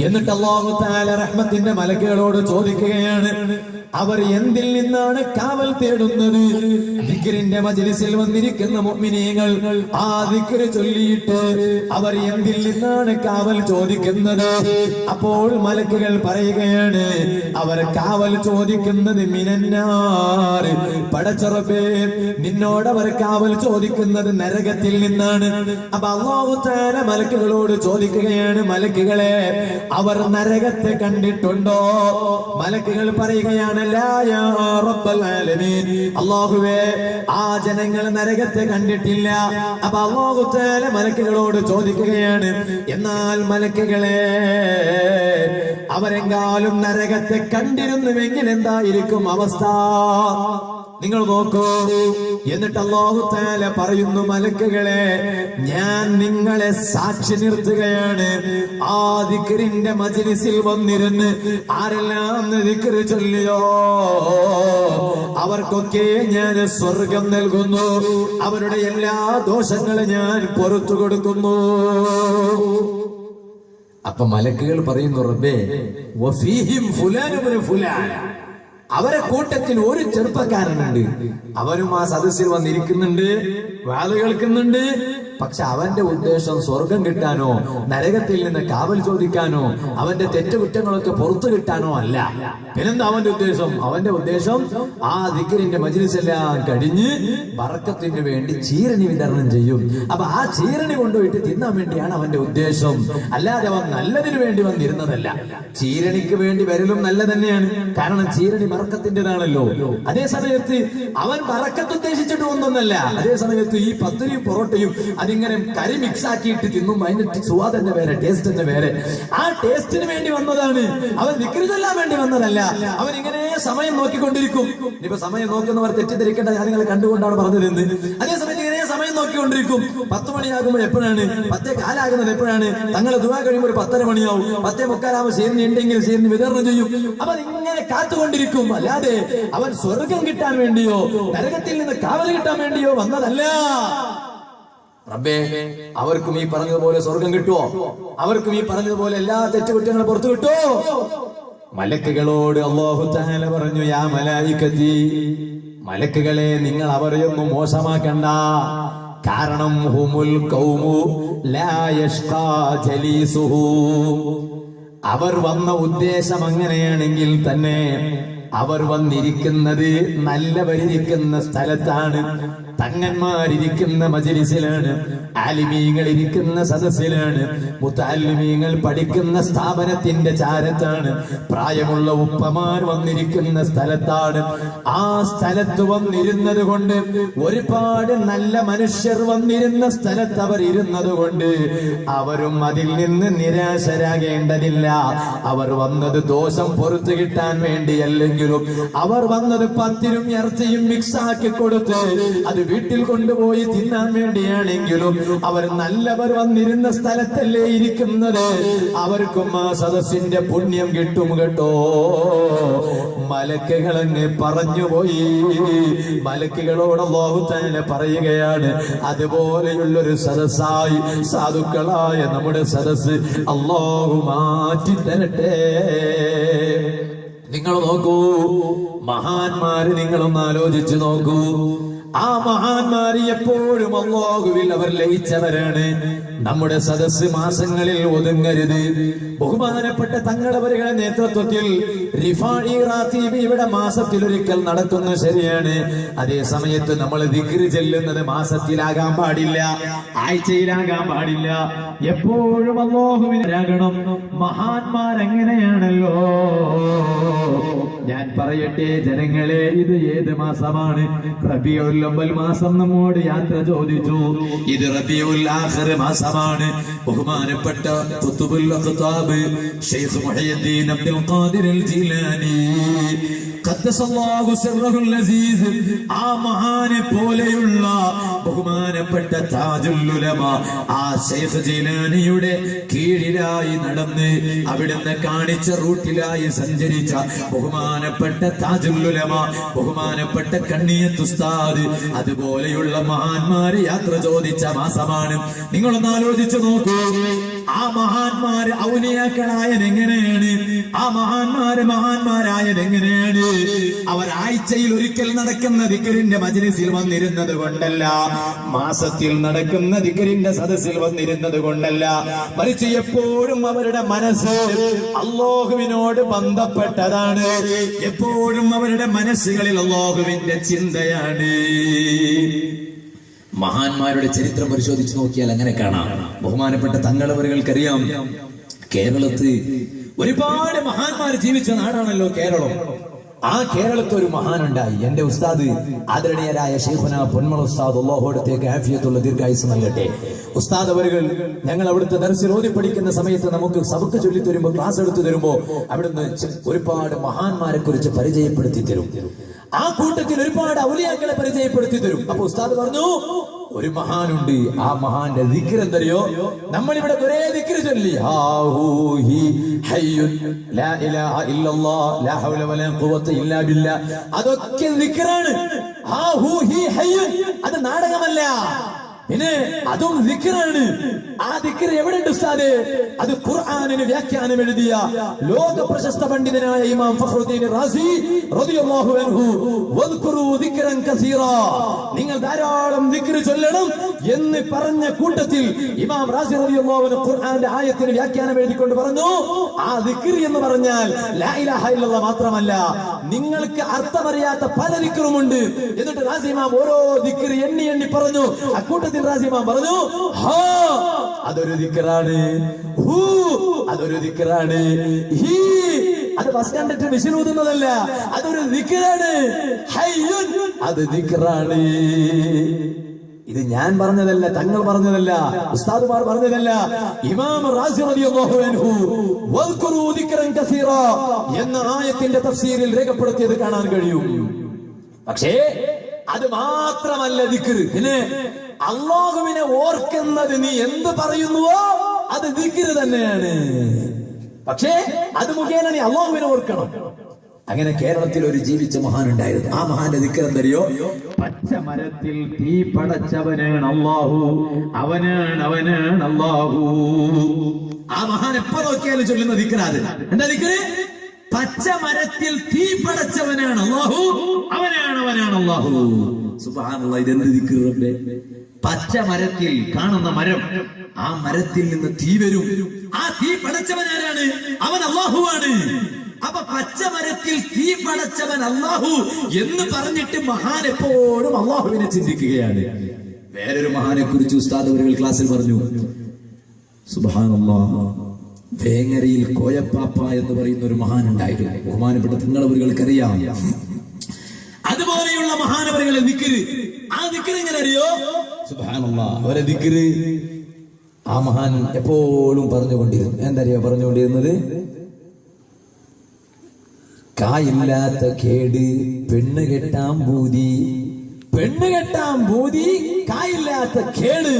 എന്നിട്ട് അല്ലാഹു തആല റഹ്മത്തിന്റെ മലക്കുകളോട് ചോദിക്കുകയാണ്, അവർ എന്തിൽ നിന്നാണ് കാവൽ തേടുന്നത്? ദിക്റിന്റെ മജ്ലിസിൽ വന്നിരിക്കുന്ന മുഅ്മിനീങ്ങൾ ആ ദിക്ർ ചൊല്ലിയിട്ട് അവർ എന്തിൽ നിന്നാണ് കാവൽ ചോദിക്കുന്നത്? അപ്പോൾ മലക്കുകൾ പറയുകയാണ്, അവർ കാവൽ ചോദിക്കുന്നത് മിനന്നാർ, പടച്ച റബ്ബേ, നിന്നോട് അവർ കാവൽ ചോദിക്കുന്നത് നരകത്തിൽ നിന്നാണ്. അപ്പൊ അല്ലാഹു തആല മലക്കുകളോട് ചോദിക്കുകയാണ്, മലക്കുകളെ, അവർ നരകത്തെ കണ്ടിട്ടുണ്ടോ? മലക്കുകൾ പറയുകയാണ്, ലാ യാ റബ്ബൽ ആലമീൻ, അല്ലാഹുവേ, ആ ജനങ്ങൾ നരകത്തെ കണ്ടിട്ടില്ല. അപ്പൊ അല്ലാഹു തആല മലക്കുകളോട് ചോദിക്കുകയാണ്, എന്നാൽ മലക്കുകളെ, അവരെങ്കാലും നരകത്തെ കണ്ടിരുന്നുവെങ്കിൽ എന്തായിരിക്കും അവസ്ഥ? നിങ്ങൾ നോക്കൂ. എന്നിട്ട് അല്ലാഹു തആല പറയുന്നു, മലക്കുകളെ ഞാൻ നിങ്ങളെ സാക്ഷി നിർത്തുകയാണ്. ആ ദിക്റിന്റെ മജ്ലിസിൽ വന്നിരുന്ന് ആരെല്ലാം ദിക്ർ ചൊല്ലിയോ അവർക്കൊക്കെ ഞാൻ സ്വർഗം നൽകുന്നു. അവരുടെ എല്ലാ ദോഷങ്ങളും ഞാൻ പുറത്തു കൊടുക്കുന്നു. അപ്പൊ മലക്കുകൾ പറയുന്നു, റബ്ബേ വഫീഹിം ഫുലാൻ ഇബ്നു ഫുലാൻ, അവരെ കൂട്ടത്തിൽ ഒരു ചെറുപ്പക്കാരനുണ്ട്, അവനും ആ സദസ്സിൽ വന്നിരിക്കുന്നുണ്ട്, വാള് കേൾക്കുന്നുണ്ട്. പക്ഷെ അവന്റെ ഉദ്ദേശം സ്വർഗം കിട്ടാനോ നരകത്തിൽ നിന്ന് കാവൽ ചോദിക്കാനോ അവന്റെ തെറ്റുകുറ്റങ്ങളൊക്കെ പുറത്തു കിട്ടാനോ അല്ല. പിന്നെന്താ അവന്റെ ഉദ്ദേശം? അവന്റെ ഉദ്ദേശം ആ ദിക്റിന്റെ മജ്ലിസെല്ലാം കഴിഞ്ഞ് ബറക്കത്തിന് വേണ്ടി ചീരണി വിതരണം ചെയ്യും. അപ്പൊ ആ ചീരണി കൊണ്ടുപോയിട്ട് തിന്നാൻ വേണ്ടിയാണ് അവന്റെ ഉദ്ദേശം, അല്ലാതെ അവൻ നല്ലതിന് വേണ്ടി വന്നിരുന്നതല്ല. ചീരണിക്ക് വേണ്ടി വരലും നല്ല തന്നെയാണ്, കാരണം ചീരണി ബറക്കത്തിൻ്റെതാണല്ലോ. അതേ സമയത്ത് അവൻ ബറക്കത്ത് ഉദ്ദേശിച്ചിട്ട് ഒന്നൊന്നല്ല. അതേ സമയത്ത് ഈ പത്തിരിയും പൊറോട്ടയും അതിങ്ങനെ കരി മിക്സ് ആക്കിയിട്ട് തിന്നും, അതിന്റെ സ്വാദന്റെ വേറെ, ടേസ്റ്റിന്റെ വേറെ. ആ ടേസ്റ്റിന് വേണ്ടി വന്നതാണ്, അവൻ ദിക്ർ ചൊല്ലാൻ വേണ്ടി വന്നതല്ല. അവൻ ഇങ്ങനെ സമയം നോക്കിക്കൊണ്ടിരിക്കും. ഇനിയിപ്പോ സമയം നോക്കുന്നവർ തെറ്റിദ്ധരിക്കേണ്ട, ഞാൻ നിങ്ങളെ കണ്ടുകൊണ്ടാണ് പറഞ്ഞതെന്ന്. അതേസമയത്ത് ഇങ്ങനെ സമയം നോക്കിക്കൊണ്ടിരിക്കും. 10 മണിയാകുമ്പോൾ എപ്പോഴാണ്, 10:15 എപ്പോഴാണ്, തങ്ങളെ ദുആ കഴിയുമ്പോൾ ഒരു 10:30 മണിയാവും. 10:45 ശേരിന് ഉണ്ടെങ്കിൽ ശേരിന് വിതരണം ചെയ്യും. അപ്പൊ ഇങ്ങനെ കാത്തുകൊണ്ടിരിക്കും. അല്ലാതെ അവൻ സ്വർഗം കിട്ടാൻ വേണ്ടിയോ നരകത്തിൽ നിന്ന് കാവൽ കിട്ടാൻ വേണ്ടിയോ വന്നതല്ല. റബ്ബേ, അവർക്കും ഈ പറഞ്ഞതുപോലെ സ്വർഗം കിട്ടുമോ? അവർക്കും ഈ പറഞ്ഞതുപോലെ എല്ലാ തെറ്റുകുറ്റങ്ങളും പുറത്തു കിട്ടുമോ? മലക്കുകളോട് അല്ലാഹു തആല പറഞ്ഞു, യാ മലായികതി, മലക്കുകളെ നിങ്ങൾ അവരെയൊന്നും മോശമാക്കണ്ട. കാരണം ഹുമുൽ ഖൗമു ലാ യഷ്ഖാ ജലീസുഹു, അവർ വന്ന ഉദ്ദേശം അങ്ങനെയാണെങ്കിൽ തന്നെ അവർ വന്നിരിക്കുന്നത് നല്ലവരിയ്ക്കുന്ന സ്ഥലത്താണ്, തങ്ങന്മാരിയ്ക്കുന്ന മജ്ലിസിലാണ്, ആലിമീങ്ങൾ ഇരിക്കുന്ന സദസ്സിലാണ്, മുതഅല്ലിമീങ്ങൾ പഠിക്കുന്ന സ്ഥാപനത്തിന്റെ ചാരത്താണ്, പ്രായമുള്ള ഉപ്പമാർ വന്നിരിക്കുന്ന സ്ഥലത്താണ്. ആ സ്ഥലത്ത് വന്നിരുന്നത് കൊണ്ട്, ഒരുപാട് നല്ല മനുഷ്യർ വന്നിരുന്ന സ്ഥലത്ത് അവർ ഇരുന്നത് കൊണ്ട് അവരും അതിൽ നിന്ന് നിരാശരാകേണ്ടതില്ല. അവർ വന്നത് ദോഷം പുറത്തു കിട്ടാൻ വേണ്ടിയല്ലെങ്കിൽ അവർ വന്നത് പത്തിരും ഇറച്ചിയും മിക്സ് ആക്കി കൊടുത്ത് അത് വീട്ടിൽ കൊണ്ടുപോയി തിന്നാൻ വേണ്ടിയാണെങ്കിലും അവർ നല്ലവർ വന്നിരുന്ന സ്ഥലത്തല്ലേ ഇരിക്കുന്നത്, അവർക്കും ആ സദസ്സിന്റെ പുണ്യം കിട്ടും കേട്ടോ. മലക്കുകളങ്ങ് പറഞ്ഞുപോയി. മലക്കുകളോട് അല്ലാഹു തആല പറയുകയാണ്, അതുപോലെയുള്ളൊരു സദസ്സായി സാധുക്കളായ നമ്മുടെ സദസ്സ് അല്ലാഹു മാറ്റി തരട്ടെ. നിങ്ങൾ നോക്കൂ, മഹാന്മാര് നിങ്ങളൊന്ന് ആലോചിച്ചു നോക്കൂ. ആ മഹാന്മാര് എപ്പോഴും അല്ലാഹുവിൽ അവർ ലയിച്ചവരാണ്. നമ്മുടെ സദസ്സ് മാസങ്ങളിൽ ഒതുങ്ങരുത്. ബഹുമാനപ്പെട്ട തങ്ങളവരുടെ നേതൃത്വത്തിൽ റിഫാഇ റാത്തീബ് ഇവിടെ മാസത്തിലൊരിക്കൽ നടത്തുന്നത് ശരിയാണ്. അതേ സമയത്ത് നമ്മൾ ദിക്ർ ചെല്ലുന്നത് മാസത്തിലാകാൻ പാടില്ല, ആഴ്ചയിലാകാൻ പാടില്ല. എപ്പോഴും അല്ലാഹുവിനാകണം. മഹാന്മാരെങ്ങനെയാണല്ലോ. ഞാൻ പറയട്ടെ ജനങ്ങളെ, ഇത് ഏത് മാസമാണ്? റബീഉൽ അവ്വൽ മാസം നമ്മോട് യാത്ര ചോദിച്ചു. ഇത് റബീഉൽ ആഖിർ മാസമാണ്. ബഹുമാനപ്പെട്ട ഖുത്ബുൽ അഖ്താബ് ശൈഖ് മുഹയ്യിദ്ദീൻ അബ്ദുൽ ഖാദിർ അൽ ജീലാനി ഖദ്ദസല്ലാഹു സിർറഹുൽ അസീസ്, ആ മഹാനെ പോലെയുള്ള ബഹുമാനപ്പെട്ട താജുൽ ഉലമ, ആ ശൈഖ് ജീലാനിയുടെ കീഴിലായി നടന്ന് അവിടുന്ന് കാണിച്ച റൂട്ടിലായി സഞ്ചരിച്ച ബഹുമാനപ്പെട്ട താജുൽ ഉലമ, ബഹുമാനപ്പെട്ട കണ്ണിയത്ത് ഉസ്താദ്, അതുപോലെയുള്ള മഹാന്മാര് യാത്ര ചോദിച്ച മാസമാണ്. നിങ്ങളൊന്ന് ആലോചിച്ചു നോക്കൂ. ആ മഹാന്മാര് ഔലിയാക്കളായത് എങ്ങനെയാണ്? ആ മഹാന്മാരായത് എങ്ങനെയാണ്? അവർ ആഴ്ചയിൽ ഒരിക്കൽ നടക്കുന്ന ദിക്റിന്റെ മജ്ലിസിൽ വന്നിരുന്നത് കൊണ്ടല്ല, മാസത്തിൽ നടക്കുന്ന ദിക്റിന്റെ സദസ്സിൽ വന്നിരുന്നത് കൊണ്ടല്ല, മറിച്ച് എപ്പോഴും അവരുടെ മനസ്സ് അല്ലാഹുവിനോട് ബന്ധപ്പെട്ടതാണ്. എപ്പോഴും അവരുടെ മനസ്സുകളിൽ അല്ലാഹുവിന്റെ ചിന്തയാണ്. മഹാന്മാരുടെ ചരിത്രം പരിശോധിച്ച് നോക്കിയാൽ അങ്ങനെ കാണാം. ബഹുമാനപ്പെട്ട തങ്ങളവറുകൾക്കറിയാം, കേരളത്ത് ഒരുപാട് മഹാന്മാർ ജീവിച്ച നാടാണല്ലോ കേരളം. ആ കേരളത്തിൽ ഒരു മഹാനുണ്ടായി, എന്റെ ഉസ്താദ് ആദരണീയരായ ശൈഖുനാ പൊന്മള ഉസ്താദ്, അല്ലാഹുവിടത്തേക്ക് ആഫിയത്തുള്ള ദീർഘായുസ്സ് നൽകട്ടെ. ഉസ്താദ് അവരുകൾ ഞങ്ങൾ അവിടുത്തെ ദർസിൽ ഓതി പഠിക്കുന്ന സമയത്ത് നമുക്ക് സബക്ക് ചൊല്ലി തരുമ്പോൾ, ക്ലാസ് എടുത്തു തരുമ്പോൾ അവിടുന്ന് ഒരുപാട് മഹാന്മാരെ കുറിച്ച് പരിചയപ്പെടുത്തി തരും. ആ കൂട്ടത്തിൽ ഒരുപാട് ഔലിയാക്കളെ പരിചയപ്പെടുത്തി തരും. അപ്പൊ ഉസ്താദ് പറഞ്ഞു, ഒരു മഹാനുണ്ട്, ആ മഹാന്റെ ദിക്ർ എന്തറിയോ? നമ്മളിവിടെ കുറെ ദിക്ർ ചൊല്ലി, അതൊക്കെ ദിക്റാണ്. അത് നാടകമല്ല, പിന്നെ അതും ദിക്റാണ്. ആ ദിക്ർ എവിടെയുണ്ട് ഉസ്താദേ? അത് ഖുർആനിന് വ്യാഖ്യാനം എഴുതിയ ലോക പ്രശസ്ത പണ്ഡിതനായ ഇമാം ഫഖ്റുദ്ദീൻ റാസി റളിയല്ലാഹു അൻഹു, വദ്കുറു ദിക്റൻ കസീറാ, നിങ്ങൾ ധാരാളം ദിക്ർ ചൊല്ലണം എന്ന് പറഞ്ഞ കൂട്ടത്തിൽ ഇമാം റാസി റളിയല്ലാഹു അൻഹു ഖുർആന്റെ ആയത്തിന് വ്യാഖ്യാനം എഴുതിക്കൊണ്ട് പറഞ്ഞു, ആ ദിക്ർ എന്ന് പറഞ്ഞാൽ ലാ ഇലാഹ ഇല്ലല്ലാഹ് മാത്രമല്ല, നിങ്ങൾക്ക് അർത്ഥമറിയാത്ത പല ദിക്റുമുണ്ട്. എന്നിട്ട് റാസി ഇമാം ഓരോ ദിക്ർ എണ്ണി എണ്ണി പറഞ്ഞു. അക്കൂട്ടത്തിൽ റാസി ഇമാം പറഞ്ഞു, ഹാ അതൊരു ദിക്റാണ്, ഹൂ അതൊരു ദിക്റാണ്, ഹീ അത് ബസ് കണ്ടിട്ട് മിഷൻ ഊതുന്നതല്ല, അതൊരു ദിക്റാണ്, ഹയ്യുൻ അത് ദിക്റാണ്. ഇത് ഞാൻ പറഞ്ഞതല്ല, തങ്ങൾ പറഞ്ഞതല്ല, ഉസ്താദുമാർ പറഞ്ഞതല്ല. ഇമാം റാസി റളിയല്ലാഹു അൻഹു വദ്കുറു ദിക്റൻ കസീറാ എന്ന ആയത്തിന്റെ തഫ്സീറിൽ രേഖപ്പെടുത്തിയത് കാണാൻ കഴിയും. പക്ഷേ അത് മാത്രമല്ല ദിക്ർ. പിന്നെ അല്ലാഹുവിനെ ഓർക്കുന്നത് നീ എന്ത് പറയുന്നുവോ അത് ദിക്ർ തന്നെയാണ്. പക്ഷേ അത് മുഖേന നീ അല്ലാഹുവിനെ ഓർക്കണം. അങ്ങനെ കേരളത്തിൽ ഒരു ജീവിച്ച മഹാൻ ഉണ്ടായിരുന്നു. ആ മഹാന്റെ ദിക്ർ എന്തറിയോ? പച്ച മരത്തിൽ തീ പടച്ചവനാണ് അല്ലാഹു, അവനാണ് അല്ലാഹു. ആ മഹാൻ എപ്പോ നോക്കിയാലും ചൊല്ലുന്ന ദിക്ർ അത്. എന്താ ദിക്ർ? പച്ച മരത്തിൽ തീ പടച്ചവനാണ് അല്ലാഹു, അവനാണ് അല്ലാഹു. സുബ്ഹാനല്ലാഹ്, ഇതെന്ത് ദിക്ർ റബ്ബേ? പച്ച മരത്തിൽ കാണുന്ന മരം, ആ മരത്തിൽ നിന്ന് തീ വരും. ആ തീ പടച്ചവൻ ആരാണ്? അവൻ അല്ലാഹുവാണ്. അപ്പൊ പച്ച മരത്തിൽ തീ പടച്ചവൻ അല്ലാഹു എന്ന് പറഞ്ഞിട്ട് മഹാൻ എപ്പോഴും അല്ലാഹുവിനെ ചിന്തിക്കുകയാണ്. വേറൊരു മഹാനെ കുറിച്ച് ഉസ്താദ് ഒരു ക്ലാസ്സിൽ പറഞ്ഞു, സുബ്ഹാനല്ലാഹ്, വേങ്ങരയിൽ കോയപ്പാപ്പ എന്ന് പറയുന്ന ഒരു മഹാൻ ഉണ്ടായിരുന്നു. ബഹുമാനപ്പെട്ട തങ്ങളവറുകൾക്കറിയാം. അതുപോലെയുള്ള മഹാനവറുകളെ ദിക്ർ, ആ ദിക്ർ എങ്ങനെ അറിയോ? സുബ്ഹാനല്ലാഹ്, അവരെ ദിക്ർ ആ മഹാൻ എപ്പോഴും പറഞ്ഞുകൊണ്ടിരുന്നു. എന്തറിയോ പറഞ്ഞുകൊണ്ടിരുന്നത്? കായില്ലാത്ത കേട് പെണ്ണ് കെട്ടാൻ ഭൂതി, പെണ്ണ് കെട്ടാൻ ഭൂതി, കായില്ലാത്ത കേട്.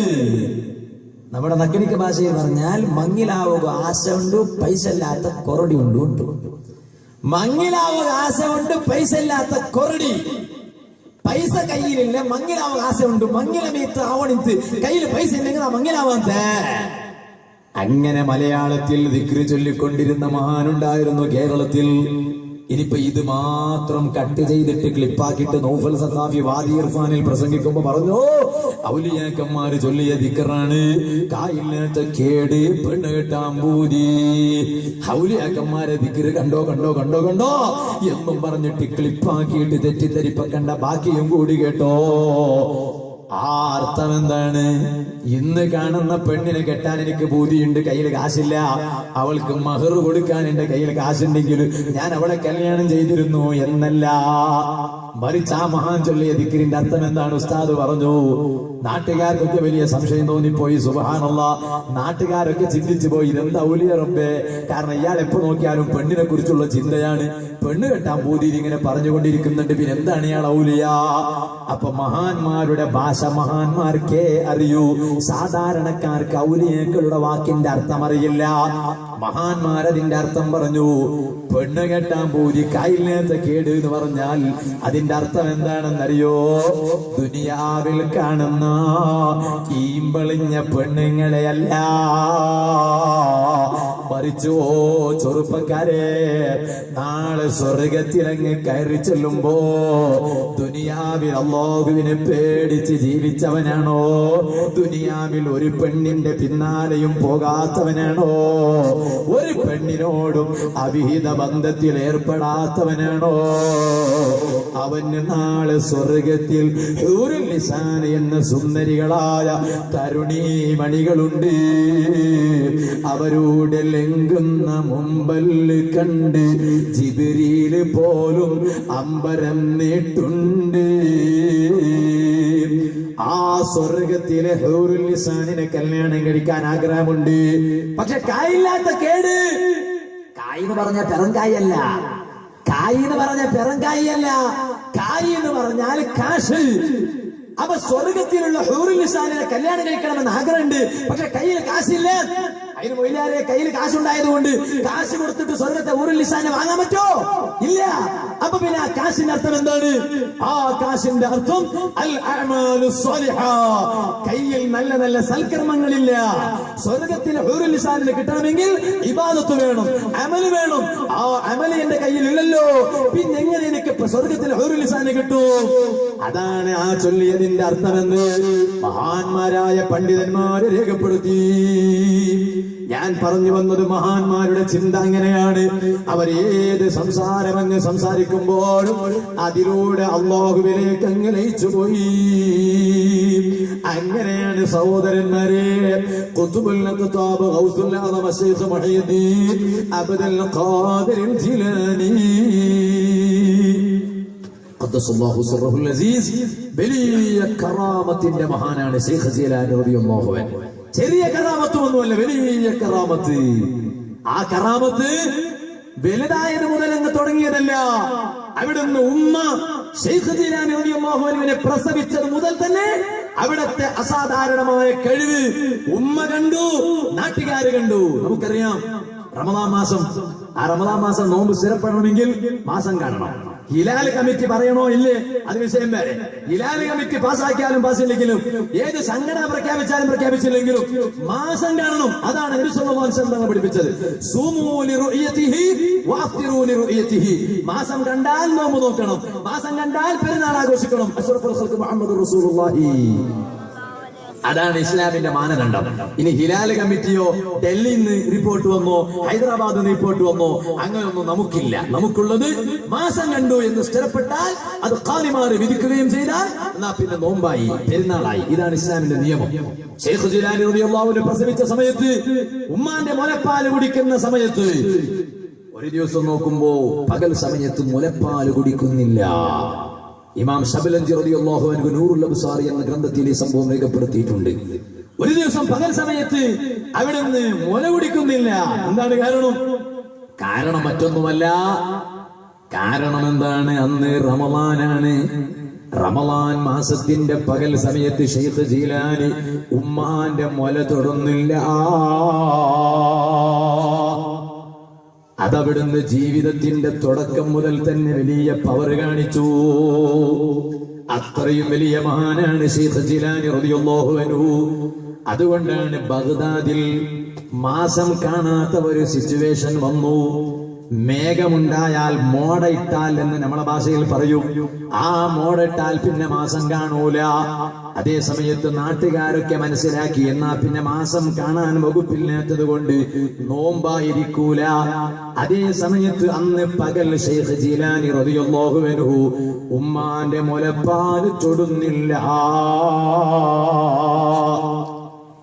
നമ്മുടെ നഗ്നിക ഭാഷയിൽ പറഞ്ഞാൽ മങ്ങിലാവുക ആശ ഉണ്ട്, പൈസ ഇല്ലാത്ത കൊറടി ഉണ്ട്. മങ്ങിലാവുക ആശ ഉണ്ട്, പൈസ ഇല്ലാത്ത കൊറടി. പൈസ കയ്യിലില്ല, മങ്ങിലാവുക ആശ ഉണ്ട്, മങ്ങിലമീത്ത് ആവണിത്ത്, കയ്യിൽ പൈസ ഇല്ലെങ്കിൽ ആ മങ്ങിലാവാത്ത. അങ്ങനെ മലയാളത്തിൽ ദിക്ർ ചൊല്ലിക്കൊണ്ടിരുന്ന മഹാനുണ്ടായിരുന്നു കേരളത്തിൽ. ഇനിയിപ്പോ ഇത് മാത്രം കട്ട് ചെയ്തിട്ട് ക്ലിപ്പാക്കിയിട്ട് നൗഫൽ സഖാഫി വാദി ഇർഫാനിൽ പ്രസംഗിക്കുമ്പോ പറഞ്ഞു, ഔലിയാക്കന്മാര് ചൊല്ലിയ ദിക്റാണ് കായില്ലാത്ത കേട് പെണ്ണ് കെട്ടാൻ ഭൂതി. ഔലിയാക്കന്മാരെ ദിക്ർ കണ്ടോ എന്നും പറഞ്ഞിട്ട് ക്ലിപ്പാക്കിയിട്ട് തെറ്റിദ്ധരിപ്പക്കണ്ട, ബാക്കിയും കൂടി കേട്ടോ. ആ അർത്ഥം എന്താണ്? ഇന്ന് കാണുന്ന പെണ്ണിനെ കെട്ടാൻ എനിക്ക് ബോധിയുണ്ട്, കയ്യിൽ കാശില്ല, അവൾക്ക് മഹർ കൊടുക്കാൻ എന്റെ കയ്യിൽ കാശുണ്ടെങ്കിൽ ഞാൻ അവളെ കല്യാണം ചെയ്തിരുന്നു എന്നല്ല. മറിച്ച് ആ മഹാൻ ചൊല്ലിയ ദിക്റിന്റെ അർത്ഥം എന്താണ്? ഉസ്താദ് പറഞ്ഞു. നാട്ടുകാർക്കൊക്കെ വലിയ സംശയം തോന്നിപ്പോയി. സുബ്ഹാനല്ലാഹ്, നാട്ടുകാരൊക്കെ ചിന്തിച്ചു പോയി, ഇതെന്താ ഔലിയ റബ്ബേ? കാരണം ഇയാൾ എപ്പോ നോക്കിയാലും പെണ്ണിനെ കുറിച്ചുള്ള ചിന്തയാണ്, പെണ്ണ് കെട്ടാൻ ബോധിയിൽ ഇങ്ങനെ പറഞ്ഞുകൊണ്ടിരിക്കുന്നുണ്ട്, പിന്നെ എന്താണ് ഇയാൾ ഔലിയ? അപ്പൊ മഹാന്മാരുടെ ഭാഷ മഹാന്മാർക്കേ അറിയൂ, സാധാരണക്കാർക്ക് ഔലിയാക്കളുടെ വാക്കിന്റെ അർത്ഥം അറിയില്ല. മഹാന്മാരതിന്റെ അർത്ഥം പറഞ്ഞു. പെണ്ണ് കെട്ടാൻ ബോധി, കായില്ലാത്ത കേട് എന്ന് പറഞ്ഞാൽ അതിന്റെ അർത്ഥം എന്താണെന്നറിയോ? ദുനിയാവിൽ കാണുന്ന ഈമ്പളിഞ്ഞ പെണ്ണുങ്ങളെയല്ല, മറിച്ചു ഓ ചെറുപ്പക്കാരെ, നാളെ സ്വർഗത്തിലങ്ങ് കയറി ചെല്ലുമ്പോ ദുനിയാവിൽ അല്ലാഹുവിനെ പേടിച്ച് ജീവിച്ചവനാണോ? ദുനിയാവിൽ ഒരു പെണ്ണിന്റെ പിന്നാലെയും പോകാത്തവനാണോ? ഒരു പെണ്ണിനോടും അവിഹിത ബന്ധത്തിൽ ഏർപ്പെടാത്തവനാണോ? അവന് നാളെ സ്വർഗത്തിൽ ഹൂറുൽ ലിസാൻ എന്ന സുന്ദരികളായ തരുണീമണികളുണ്ട്. അവരുടെ ലംഘുന്ന മുമ്പല് കണ്ട് ജിബ്രീല് പോലും അമ്പരം നീട്ടുണ്ട്. ആ സ്വർഗത്തിലെ ഹൂറുൽ ലിസാനിനെ കല്യാണം കഴിക്കാൻ ആഗ്രഹമുണ്ട്. പക്ഷെ കായില്ലാത്ത കേട്. കായെന്ന് പറഞ്ഞ പെറങ്കായല്ല, കായെന്ന് പറഞ്ഞ പെറങ്കായല്ല, കാരി എന്ന് പറഞ്ഞാൽ കാശ്. അപ്പൊ സ്വർഗത്തിലുള്ള ഹൂറുൽ നിസാനെ കല്യാണം കഴിക്കണമെന്ന് ആഗ്രഹമുണ്ട്, പക്ഷെ കയ്യിൽ കാശില്ല. അതിന് മൊയിലാരെ കയ്യിൽ കാശുണ്ടായതുകൊണ്ട് കാശ് കൊടുത്തിട്ട് സ്വർഗത്തെ ഹൂറുൽ നിസാനെ വാങ്ങാൻ പറ്റോ? ഇല്ല. അപ്പൊ പിന്നെ ആ കാശിന്റെ അർത്ഥം എന്താണ്? ആ കാശിന്റെ അർത്ഥം അൽ അഅ്മാലു സ്വാലിഹ, കയ്യിൽ നല്ല നല്ല സൽക്കർമ്മങ്ങളില്ല. സ്വർഗത്തിലെ ഹൂറുൽ നിസാനെ കിട്ടണമെങ്കിൽ ഇബാദത്ത് വേണം, അമല് വേണം. ആ അമല് എന്റെ കയ്യിൽ ഇല്ലല്ലോ, പിന്നെ എങ്ങനെ എനിക്ക് സ്വർഗത്തിലെ ഹൂറുൽ നിസാനെ കിട്ടും? അതാണ് ആ ചൊല്ലിയതിന്റെ അർത്ഥമെന്ന് മഹാന്മാരായ പണ്ഡിതന്മാര് രേഖപ്പെടുത്തി. ഞാൻ പറഞ്ഞു വന്നത് മഹാന്മാരുടെ ചിന്ത അങ്ങനെയാണ്. അവർ ഏത് സംസാരമങ്ങ് സംസാരിക്കുമ്പോഴും അതിലൂടെ അല്ലാഹുവിലേക്ക് അങ്ങ് ലയിച്ചുപോയി. അങ്ങനെയാണ് സഹോദരന്മാരെ ഖുത്ബുൽ അഖ്താബ് ഗൗസുൽ അഅ്ലം ശൈഖ് മുഹയ്യിദ്ദീൻ അബ്ദുൽ ഖാദിർ ജിലാനി ഖദ്ദസല്ലാഹു സിർറഹുൽ അസീസ് വലിയ കറാമത്തിന്റെ മഹാനാണ് ശൈഖ് ജിലാനി റളിയല്ലാഹു അൻഹു. ചെറിയ കറാമത്തൊന്നുമല്ല, വലിയ കറാമത്ത്. ആ കറാമത്ത് വലുതായത് മുതൽ അങ്ങ് തുടങ്ങിയതല്ല. അവിടുന്ന് ഉമ്മ ശൈഖ് ജിലാനി റളിയല്ലാഹു അൻഹുവിനെ പ്രസവിച്ചത് മുതൽ തന്നെ അവിടത്തെ അസാധാരണമായ കഴിവ് ഉമ്മ കണ്ടു, നാട്ടുകാര് കണ്ടു. നമുക്കറിയാം റമദാൻ മാസം, ആ റമദാൻ മാസം നോമ്പ് സ്ഥിരപ്പെടണമെങ്കിൽ മാസം കാണണം. ഹിലാൽ കമ്മിറ്റി പറയണോ ഇല്ലേ അത് വിഷയം വരെ. ഹിലാൽ കമ്മിറ്റി പാസ്സാക്കിയാലും പാസ്സില്ലെങ്കിലും, ഏത് സംഘടന പ്രഖ്യാപിച്ചാലും പ്രഖ്യാപിച്ചില്ലെങ്കിലും മാസം കാണണം. അതാണ് നബി സല്ലല്ലാഹു അലൈഹി വസല്ലം പഠിപ്പിച്ചത്. സൂമൂ ലിറുയതിഹി വഅഫ്തിറൂ ലിറുയതിഹി. മാസം കണ്ടാൽ നോമ്പ് നോക്കണം, മാസം കണ്ടാൽ പെരുന്നാൾ ആഘോഷിക്കണം. അഷ്റഫുൽ ഖൽഖ് മുഹമ്മദുർ റസൂലുള്ളാഹി. അതാണ് ഇസ്ലാമിന്റെ മാനദണ്ഡം. ഇനി ഹിലാൽ കമ്മിറ്റിയോ ഡൽഹിയിൽ നിന്ന് റിപ്പോർട്ട് വന്നോ ഹൈദരാബാദിൽ നിന്ന് റിപ്പോർട്ട് വന്നോ അങ്ങനെയൊന്നും നമുക്കില്ല. നമുക്കുള്ളത് മാസം കണ്ടു എന്ന് സ്ഥിരപ്പെട്ടാൽ അത് ഖാദിമാർ വിധിക്കുകയും ചെയ്താൽ എന്നാ പിന്നെ നോമ്പായി, പെരുന്നാളായി. ഇതാണ് ഇസ്ലാമിന്റെ നിയമം. ശൈഖ് ജിലാനി റളിയല്ലാഹു അൻഹു പ്രസവിച്ച സമയത്ത്, ഉമ്മാന്റെ മുലപ്പാല് കുടിക്കുന്ന സമയത്ത്, ഒരു ദിവസം നോക്കുമ്പോ പകൽ സമയത്ത് മുലപ്പാല് കുടിക്കുന്നില്ല. ഇമാം ശബലഞ്ചി റളിയല്ലാഹു അൻഹു നൂറുൽ അബ്സാർ എന്ന ഗ്രന്ഥത്തിൽ ഈ സംഭവം രേഖപ്പെടുത്തിയിട്ടുണ്ട്. ഒരു ദിവസം പകൽ സമയത്ത് അവിടുന്ന് മുല കുടിക്കുന്നില്ല. എന്താണ് കാരണം? കാരണം മറ്റൊന്നുമല്ല. കാരണം എന്താണ്? അന്ന് റമളാനാണ്. റമളാൻ മാസത്തിന്റെ പകൽ സമയത്ത് ശൈഖ് ജീലാനി ഉമ്മാന്റെ മുല തൊടുന്നില്ല. അതവിടുന്ന് ജീവിതത്തിന്റെ തുടക്കം മുതൽ തന്നെ വലിയ പവർ കാണിച്ചു. അത്രയും വലിയ മഹാനാണ് ശൈഖ് ജിലാനി റളിയല്ലാഹു അൻഹു. അതുകൊണ്ടാണ് ബഗ്ദാദിൽ മാസം കാണാത്ത ഒരു സിറ്റുവേഷൻ വന്നു. മേഘമുണ്ടായാൽ മോടയിട്ടാൽ എന്ന് നമ്മളെ ഭാഷയിൽ പറയും. ആ മോടയിട്ടാൽ പിന്നെ മാസം കാണൂല. അതേ സമയത്ത് നാട്ടുകാരൊക്കെ മനസ്സിലാക്കി, എന്നാ പിന്നെ മാസം കാണാൻ വകുപ്പില്ലാത്തത് കൊണ്ട് നോമ്പായിരിക്കൂല. അതേ സമയത്ത് അന്ന് പകൽ ശൈഖ് ജീലാനി റളിയല്ലാഹു അൻഹു ഉമ്മാന്റെ മുലപ്പാല് തൊടുന്നില്ല.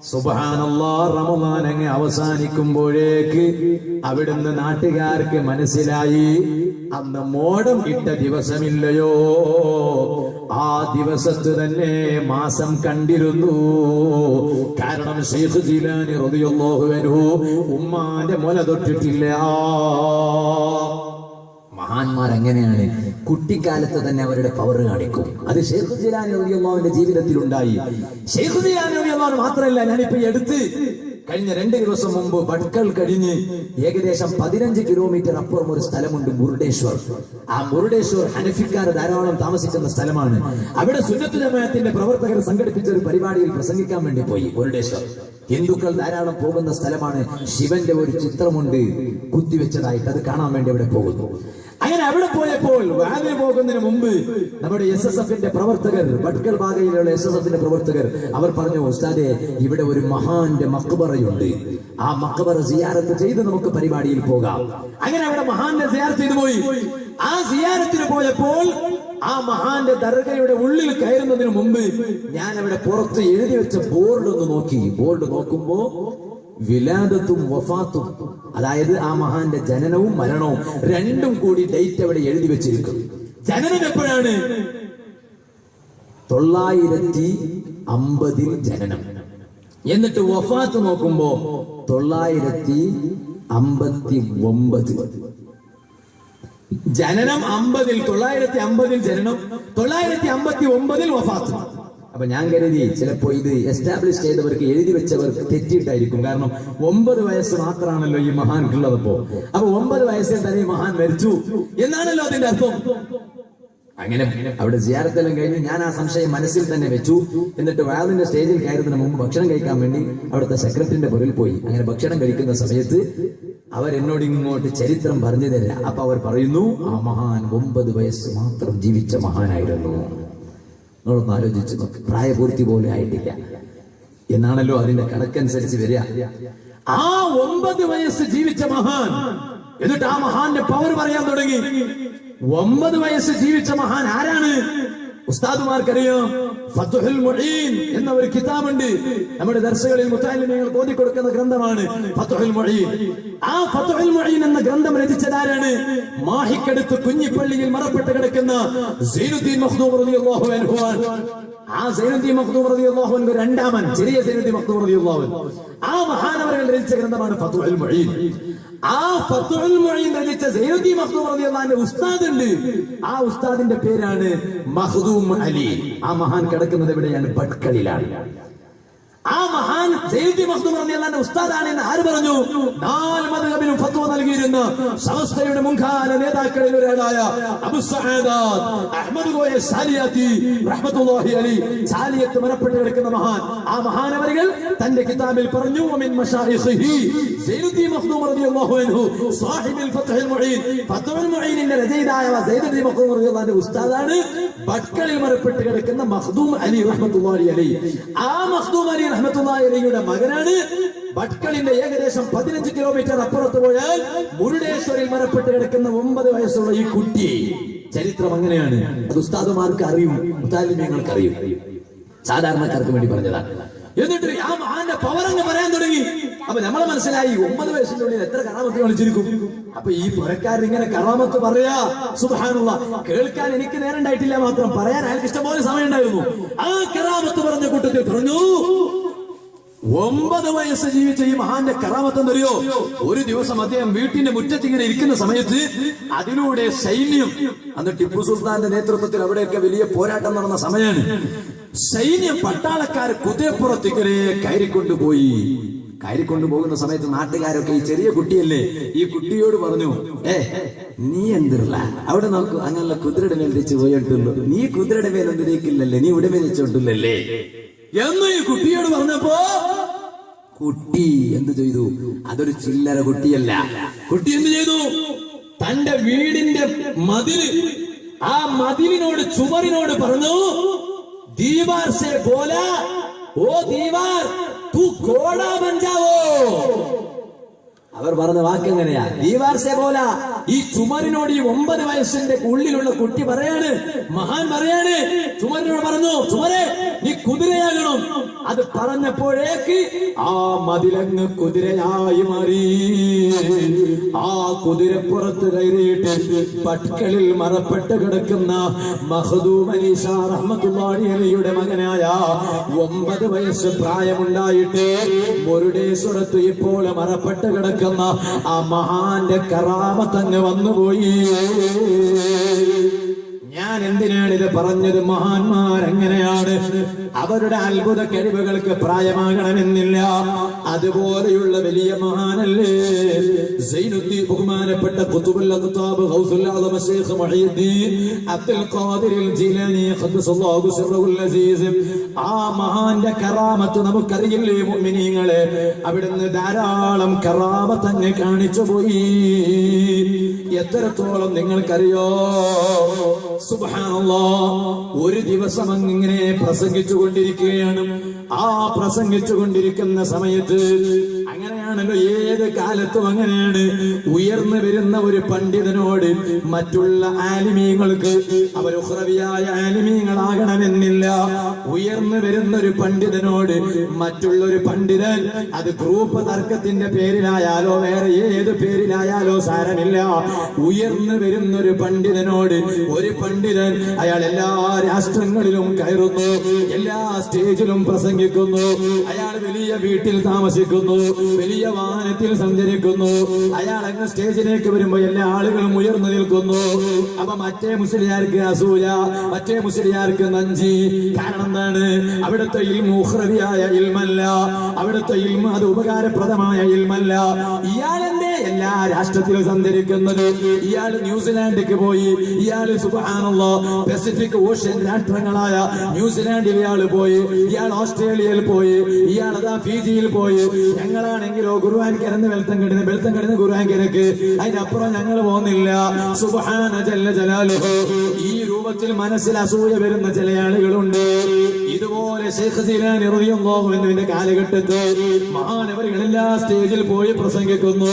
സുബ്ഹാനല്ലാഹ്. റമളാൻ അങ്ങ് അവസാനിക്കുമ്പോഴേക്ക് അവിടുന്ന് നാട്ടുകാർക്ക് മനസ്സിലായി, അന്ന് മോടം ഇട്ട ദിവസമില്ലയോ, ആ ദിവസത്ത് തന്നെ മാസം കണ്ടിരുന്നു. കാരണം ശൈഖ് ജീലാനി റളിയല്ലാഹു അൻഹു ഉമ്മാന്റെ മുല തൊട്ടിട്ടില്ല. മഹാന്മാർ എങ്ങനെയാണ്? കുട്ടിക്കാലത്ത് തന്നെ അവരുടെ പവർ കാണിക്കും. അത് ശൈഖ് ജീലാനി റളിയല്ലാഹുവിന്റെ ജീവിതത്തിൽ ഉണ്ടായി. ശൈഖ് ജീലാനി റളിയല്ലാഹു മാത്രമല്ല, ഞാനിപ്പോ എടുത്ത് കഴിഞ്ഞ 2 ദിവസം മുമ്പ് ഭട്കൽ കഴിഞ്ഞ് ഏകദേശം 15 കിലോമീറ്റർ അപ്പുറം ഒരു സ്ഥലമുണ്ട്, മുരുടേശ്വർ. ആ മുരുടേശ്വർ ഹനഫിക്കാർ ധാരാളം താമസിക്കുന്ന സ്ഥലമാണ്. അവിടെ സുന്നത്ത് ജമാഅത്തിന്റെ പ്രവർത്തകർ സംഘടിപ്പിച്ച ഒരു പരിപാടിയിൽ പ്രസംഗിക്കാൻ വേണ്ടി പോയി. മുരുടേശ്വർ ഹിന്ദുക്കൾ ധാരാളം പോകുന്ന സ്ഥലമാണ്. ശിവന്റെ ഒരു ചിത്രമുണ്ട് കുത്തിവെച്ചതായിട്ട്, അത് കാണാൻ വേണ്ടി അവിടെ പോകുന്നു. അങ്ങനെ അവിടെ പോയപ്പോൾ വാലിൽ പോകുന്നതിന് മുമ്പ് നമ്മുടെ SSFന്റെ പ്രവർത്തകർ, ഭട്കൽ ഭാഗയിലുള്ള SSFന്റെ പ്രവർത്തകർ, അവർ പറഞ്ഞു, ഉസ്താദേ, ഇവിടെ ഒരു മഹാന്റെ മഖ്ബറയുണ്ട്, ആ മഖ്ബറ സിയാറത്ത് ചെയ്ത് നമുക്ക് പരിപാടിയിൽ പോകാം. അങ്ങനെ അവിടെ മഹാന്റെ സിയാറത്ത് ചെയ്തു പോയി. ആ സിയാറത്തിന് പോയപ്പോൾ ആ മഹാന്റെ ദർഗയുടെ ഉള്ളിൽ കയറുന്നതിന് മുമ്പ് ഞാൻ അവിടെ പുറത്ത് എഴുതി വെച്ച ബോർഡ് ഒന്ന് നോക്കി. ബോർഡ് നോക്കുമ്പോ വിലാദത്തും വഫാത്തും, അതായത് ആ മഹാന്റെ ജനനവും മരണവും രണ്ടും കൂടി ഡേറ്റ് അവിടെ എഴുതി വെച്ചിരിക്കും. ജനനം എപ്പോഴാണ്? 950 ജനനം. എന്നിട്ട് വഫാത്ത് നോക്കുമ്പോ 959. ജനനം 950 ജനനം, 959 വഫാത്ത്. അപ്പൊ ഞാൻ കരുതി ചിലപ്പോ ഇത് എസ്റ്റാബ്ലിഷ് ചെയ്തവർക്ക് എഴുതി വെച്ചവർക്ക് തെറ്റിയിട്ടായിരിക്കും. കാരണം 9 വയസ്സ് മാത്രമാണല്ലോ ഈ മഹാൻക്കുള്ളതപ്പോ. അപ്പൊ 9 വയസ്സിൽ തന്നെ ഈ മഹാൻ മരിച്ചു എന്നാണല്ലോ അതിന്റെ അർത്ഥം. അങ്ങനെ അവിടെ സിയാറത്തെല്ലാം കഴിഞ്ഞ് ഞാൻ ആ സംശയം മനസ്സിൽ തന്നെ വെച്ചു. എന്നിട്ട് വാദിന്റെ സ്റ്റേജിൽ കയറുന്നതിന് മുമ്പ് ഭക്ഷണം കഴിക്കാൻ വേണ്ടി അവിടുത്തെ സെക്രട്ടറിന്റെ പുറകിൽ പോയി. അങ്ങനെ ഭക്ഷണം കഴിക്കുന്ന സമയത്ത് അവരെന്നോട് ഇങ്ങോട്ട് ചരിത്രം പറഞ്ഞു തരില്ല. അപ്പൊ അവർ പറയുന്നു, ആ മഹാൻ 9 വയസ്സ് മാത്രം ജീവിച്ച മഹാനായിരുന്നു. നിങ്ങളൊന്ന് ആലോചിച്ച് നോക്ക്, പ്രായപൂർത്തി പോലും ആയിട്ടില്ല എന്നാണല്ലോ അതിന്റെ കണക്കനുസരിച്ച് വരിക. ആ 9 വയസ്സ് ജീവിച്ച മഹാൻ, എന്നിട്ട് ആ മഹാന്റെ പവർ പറയാൻ തുടങ്ങി. 9 വയസ്സ് ജീവിച്ച മഹാൻ ആരാണ്? ഉസ്താദുമാർക്കറിയാം, ഫത്ഹുൽ മുഈൻ എന്ന ഒരു കിതാബുണ്ട്. നമ്മുടെ ദർസുകളിൽ മുത്തഅല്ലിമീങ്ങൾ ഓതി കൊടുക്കുന്ന ഗ്രന്ഥമാണ് ഫത്ഹുൽ മുഈൻ. ആ ഫത്ഹുൽ മുഈൻ എന്ന ഗ്രന്ഥം രചിച്ചതാരാണ്? മാഹിക്കടുത്ത് കുഞ്ഞിപ്പള്ളിയിൽ മറപ്പെട്ട് കിടക്കുന്ന സൈനുദ്ദീൻ മഖ്ദൂം റളിയല്ലാഹു അൻഹു. ആ സൈനുദ്ദീൻ മഖ്ദൂം റളിയല്ലാഹു അൻഹു രണ്ടാമൻ, ചെറിയ സൈനുദ്ദീൻ മഖ്ദൂം റളിയല്ലാഹു അൻഹു. ആ മഹാനവറുകൾ രചിച്ച ഗ്രന്ഥമാണ് ഫത്ഹുൽ മുഈൻ. ആ ഫത്ഹുൽ മുഈൻ രചിച്ച സൈനുദ്ദീൻ മഖ്ദൂം റളിയല്ലാഹു അൻഹു ഉസ്താദ് ഉണ്ട്. ആ ഉസ്താദിന്റെ പേരാണ് മഖ്ദൂം അലി. ആ മഹാൻ കിടക്കുന്നത് എവിടെയാണ്? ഭട്കളിലാണ്. ആ മഹാൻ സൈനുദ്ദീൻ മഖ്ദൂം റളിയല്ലാഹു അൻഹു ഉസ്താദാണ് എന്ന് ആര് പറഞ്ഞു? 4 മദ്ഹബിനും ഫത്വ നൽകിയിരുന്ന സമസ്തയുടെ മുൻകാല നേതാക്കളിൽ ഒരാളായ അബു സഅദാത്ത് അഹ്മദ് കോയ സാലിയാത്തി റഹ്മത്തുള്ളാഹി അലൈഹി, സാലിയത്ത് മറപ്പെട്ട് കിടക്കുന്ന മഹാൻ. ആ മഹാനവറുകൾ തന്റെ കിതാബിൽ പറഞ്ഞു, മിൻ മശായിഖിഹി സൈനുദ്ദീൻ മഖ്ദൂം റളിയല്ലാഹു അൻഹു സാഹിബുൽ ഫത്ഹുൽ മുഈൻ. ഫത്ഹുൽ മുഈനിന്റെ രചയിതായ സൈനുദ്ദീൻ മഖ്ദൂം റളിയല്ലാഹു അൻഹു ഉസ്താദാണ് ഭട്കളിൽ മറപ്പെട്ട് കിടക്കുന്ന മഖ്ദൂം അലി റഹ്മത്തുള്ളാഹി അലൈഹി. ആ മഖ്ദൂം അലി റഹ്മത്തുള്ളാഹി അലൈഹിയുടെ മകനാണ് ഭട്കളിന്റെ ഏകദേശം 15 കിലോമീറ്റർ അപ്പുറത്ത് പോയാൽ മുരുടേശ്വരിൽ മറപ്പെട്ട് കിടക്കുന്ന 9 വയസ്സുള്ള ഈ കുട്ടി. ചരിത്രം അങ്ങനെയാണ്. അത് ഉസ്താദുമാർക്ക് അറിയും, മുത്തഅല്ലിമീങ്ങൾക്ക് അറിയും, സാധാരണക്കാർക്ക് വേണ്ടി പറഞ്ഞതാണ്. എന്നിട്ട് ആ മഹാന്റെ പവർ അങ്ങ് പറയാൻ തുടങ്ങി. അപ്പൊ നമ്മളെ മനസ്സിലായി 9 വയസ്സിന്റെ ഉള്ളിൽ എത്ര കറാമത്ത് കളിച്ചിരിക്കും. അപ്പൊ ഈ പുരക്കാരൻ ഇങ്ങനെ കറാമത്ത് പറയാ, സുബ്ഹാനല്ലാഹ്, കേൾക്കാൻ എനിക്ക് നേരം ഉണ്ടായിട്ടില്ല, മാത്രം പറയാൻ അയാൾക്ക് ഇഷ്ടംപോലെ സമയം ഉണ്ടായിരുന്നു. ആ കറാമത്ത് പറഞ്ഞ കൂട്ടത്തിൽ പറഞ്ഞു, 9 വയസ്സ് ജീവിച്ച ഈ മഹാന്റെ കറാമത്ത് എന്തറിയോ? ഒരു ദിവസം അദ്ദേഹം വീട്ടിന്റെ മുറ്റത്ത് ഇങ്ങനെ ഇരിക്കുന്ന സമയത്ത് അതിലൂടെ സൈന്യം, അന്ന് ടിപ്പു സുൽത്താന്റെ നേതൃത്വത്തിൽ അവിടെയൊക്കെ വലിയ പോരാട്ടം നടന്ന സമയമാണ്. സൈന്യം, പട്ടാളക്കാർ കുതിരപ്പുറത്ത് ഇങ്ങനെ കയറിക്കൊണ്ടുപോയി. കയറിക്കൊണ്ടുപോകുന്ന സമയത്ത് നാട്ടുകാരൊക്കെ ഈ ചെറിയ കുട്ടിയല്ലേ, ഈ കുട്ടിയോട് പറഞ്ഞു, നീ എന്തില്ല അവിടെ നോക്കൂ, അങ്ങനെയുള്ള കുതിരയുടെ മേൽ വെച്ച് പോയിട്ടുള്ളൂ, നീ കുതിരയുടെ മേൽ എന്തിരേക്കില്ലല്ലേ, നീ ഉടമേ വെച്ചോണ്ടില്ലല്ലേ എന്ന് ഈ കുട്ടിയോട് പറഞ്ഞപ്പോ കുട്ടി എന്ത് ചെയ്തു? അതൊരു ചില്ലറ കുട്ടിയല്ല. കുട്ടി എന്ത് ചെയ്തു? തന്റെ വീടിന്റെ മതില്, ആ മതിലിനോട്, ചുമരിനോട് പറഞ്ഞു, ദീവാർ സെ ബോലാ, ഓ ദീവാർ തൂ കോടാ ബൻ ജാവോ. അവർ പറഞ്ഞ വാക്ക് എങ്ങനെയാ? ദീവാർ സെ ബോല, ഈ ചുമരിനോട് ഈ 9 വയസ്സിന്റെ ഉള്ളിലുള്ള കുട്ടി പറയാണ്, മഹാൻ പറയാണ്, ചുമരിനോട് പറഞ്ഞു, ചുമരെ നീ കുതിരയാകണം. അത് പറഞ്ഞപ്പോഴേക്ക് ആ മതിലങ്ങ് കുതിരയായി മാറി. ആ കുതിരപ്പുറത്ത് കയറിയിട്ട് ഭട്കളിൽ മറപ്പെട്ട് കിടക്കുന്ന മഖ്ദൂം അലി ഷാ റഹ്മത്തുള്ളാഹി അലൈഹിയുടെ മകനായ 9 വയസ്സ് പ്രായമുണ്ടായിട്ട് മുരുടേശ്വരത്ത് ഇപ്പോൾ മറപ്പെട്ട് കിടക്കുന്ന ആ മഹാന്റെ കറാമത്തങ്ങ് വന്നുപോയി. ഞാൻ എന്തിനാണ് ഇത് പറഞ്ഞത്? മഹാന്മാരെങ്ങനെയാണ്, അവരുടെ അത്ഭുത കഴിവുകൾക്ക് പ്രായമാകണമെന്നില്ല. അതുപോലെയുള്ള വലിയ മഹാനല്ലേ സൈനുദ്ദീൻ, ബഹുമാനപ്പെട്ട ഖുതുബുൽ അഖ്താബ് ഗൗസുൽ ആദം ശൈഖ് മുഹീദ്ദീൻ അബ്ദുൽ ഖാദിർ ജീലാനി ഖദ്ദസല്ലാഹു സിർറുൽ അസീസ്. ആ മഹാന്റെ കറാമത്ത് നമുക്കറിയില്ലേ മുഅ്മിനീങ്ങളെ? അവിടുന്ന് ധാരാളം കറാമത്ത് അങ്ങ് കാണിച്ചു പോയി. എത്രത്തോളം നിങ്ങൾക്കറിയോ? സുബ്ഹാനല്ലാഹ്, ഒരു ദിവസം അങ്ങിങ്ങനെ പ്രസംഗിച്ചു കൊണ്ടിരിക്കുകയാണ്. ആ പ്രസംഗിച്ചു കൊണ്ടിരിക്കുന്ന സമയത്ത്, അങ്ങനെയാണല്ലോ ഏത് കാലത്തും അങ്ങനെയാണ്, ഉയർന്നു വരുന്ന ഒരു പണ്ഡിതനോട് മറ്റുള്ള ആലിമീങ്ങൾക്ക്, അവർ ഉഖ്റവിയായ ആലിമീങ്ങളാകണമെന്നില്ല, ഉയർന്നു വരുന്ന ഒരു പണ്ഡിതനോട് മറ്റുള്ളൊരു പണ്ഡിതൻ, അത് ഗ്രൂപ്പ് തർക്കത്തിന്റെ പേരിലായാലോ വേറെ ഏത് പേരിലായാലോ സാരമില്ല, ഉയർന്നു വരുന്നൊരു പണ്ഡിതനോട് ഒരു പണ്ഡിതൻ പണ്ഡിതൻ. അയാൾ എല്ലാ രാഷ്ട്രങ്ങളിലും കയറുന്നു, എല്ലാ സ്റ്റേജിലും പ്രസംഗിക്കുന്നു. അയാൾ വലിയ വീട്ടിൽ താമസിക്കുന്നു, വലിയ വാഹനത്തിൽ സഞ്ചരിക്കുന്നു. അയാൾ അങ്ങ് സ്റ്റേജിലേക്ക് വരുമ്പോ എല്ലാ ആളുകളും ഉയർന്നു നിൽക്കുന്നു. അപ്പൊ മറ്റേ മുസ്ലിയാർക്ക് അസൂയ, മറ്റേ മുസ്ലിയാർക്ക് നഞ്ചി. കാരണം എന്താണ്? അവിടുത്തെ ഇൽമു ഉഖ്റവിയായ ഇൽമല്ല, അവിടുത്തെ ഇൽമു അത് ഉപകാരപ്രദമായ ഇൽമല്ല. ഇയാളെന്റെ എല്ലാ രാഷ്ട്രത്തിലും സഞ്ചരിക്കുന്നത്. ഇയാൾ ന്യൂസിലാൻഡിലേക്ക് പോയി, ഇയാൾ സുബ്ഹാനല്ലാഹ് പസഫിക് ഓഷ്യൻ രാഷ്ട്രങ്ങളായ ന്യൂസിലാൻഡിൽ ഇയാൾ പോയി, ഇയാൾ ഓസ്ട്രേലിയയിൽ പോയി, ഇയാൾ അതാ ഫിജിയിൽ പോയി. ഞങ്ങളാണെങ്കിലോ ഖുർആൻ കിടന്ന് വെൽത്തം കിടന്ന് ഖുർആൻ കിടക്ക്, അതിനപ്പുറം ഞങ്ങൾ പോകുന്നില്ല. സുബ്ഹാന ജല്ല ജലാലുഹു. ഈ രൂപത്തിൽ മനസ്സിൽ അസൂയ വരുന്ന ചില ആളുകളുണ്ട്. ഇതുപോലെ ശൈഖ് ജീലാനി റളിയല്ലാഹു അൻഹുവിന്റെ കാലഘട്ടത്തിൽ മഹാനവറുകൾ എല്ലാ സ്റ്റേജിൽ പോയി പ്രസംഗിക്കുന്നു.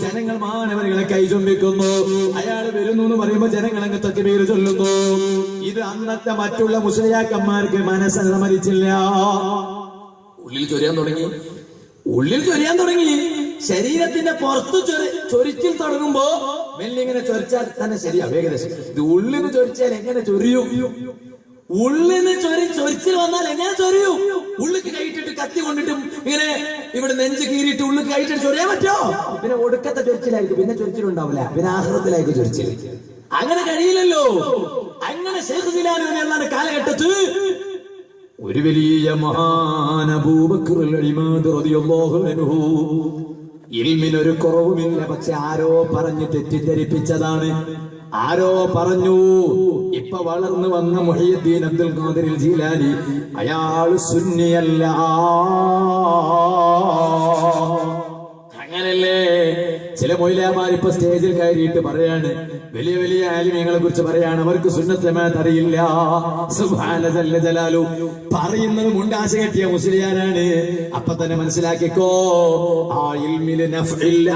ജനങ്ങൾ മഹാനവറുകളെ കൈചുംബിക്കുന്നു. അയാൾ വരുന്നു എന്ന് പറയുമ്പോൾ ജനങ്ങൾ അങ്ങ് തക്ബീർ ചൊല്ലുന്നു. ഇത് അന്നത്തെ മറ്റുള്ള മുസ്ലിയാക്കന്മാർക്ക് മനസ്സമ്മതിച്ചില്ല. ഉള്ളിൽ ചൊരിയാൻ തുടങ്ങി. ശരീരത്തിന്റെ പുറത്ത് ചൊരിച്ചിൽ തുടങ്ങുമ്പോ മെല്ലെ ഇങ്ങനെ ചൊരിച്ചാൽ തന്നെ ശരിയാവും ഏകദേശം. ഇത് ഉള്ളിന് ചൊരിച്ചാൽ എങ്ങനെ ചൊരിയും? ഉള്ളിന് ചൊരിച്ചിൽ വന്നാൽ എങ്ങനെ ചൊരിയും? ഉള്ളിക്ക് കൈയിട്ടിട്ട് കത്തി കൊണ്ടിട്ടും ഇങ്ങനെ ഇവിടെ നെഞ്ച് കീറിയിട്ട് ഉള്ളിക്ക് കൈയിട്ടിട്ട് ചൊരിയാൻ പറ്റോ? പിന്നെ ഒടുക്കത്തെ ചൊരിച്ചിലായിരിക്കും, പിന്നെ ചൊരിച്ചിലുണ്ടാവില്ല, പിന്നെ ആഖിറത്തിലായിരിക്കും ചൊരിച്ചിൽ. അങ്ങനെ കഴിയില്ലല്ലോ. അങ്ങനെ ശൈഖ് ജീലാനി റളിയല്ലാഹു കാലഘട്ടത്തിൽ ഒരു വലിയ മഹാൻ അബൂബക്കർ ഇമാദ് റളിയല്ലാഹു അൻഹു, ഇൽമിനൊരു കുറവുമില്ല. പക്ഷെ ആരോ പറഞ്ഞ് തെറ്റിദ്ധരിപ്പിച്ചതാണ്. ആരോ പറഞ്ഞു ഇപ്പൊ വളർന്നു വന്ന മുഹയ്യിദ്ദീൻ അബ്ദുൽ ഖാദിർ ജീലാനി അയാൾ സുന്നിയല്ല. അങ്ങനല്ലേ ചില മൗലവിമാർ ഇപ്പൊ സ്റ്റേജിൽ കയറിയിട്ട് പറയാണ്, വലിയ വലിയ ആലിമീങ്ങളെ കുറിച്ച് പറയാണ്, അവർക്ക് സുന്നത്ത് ജമാഅത്ത് അറിയില്ല. സുബ്ഹാന ജല്ല ജലാലു. പറയുന്നത് മുണ്ടാശ കെട്ടിയ മുസ്ലിയാനാണ്. അപ്പൊ തന്നെ മനസ്സിലാക്കിക്കോ, ആ ഇൽമില് നഫ്ഇല്ല.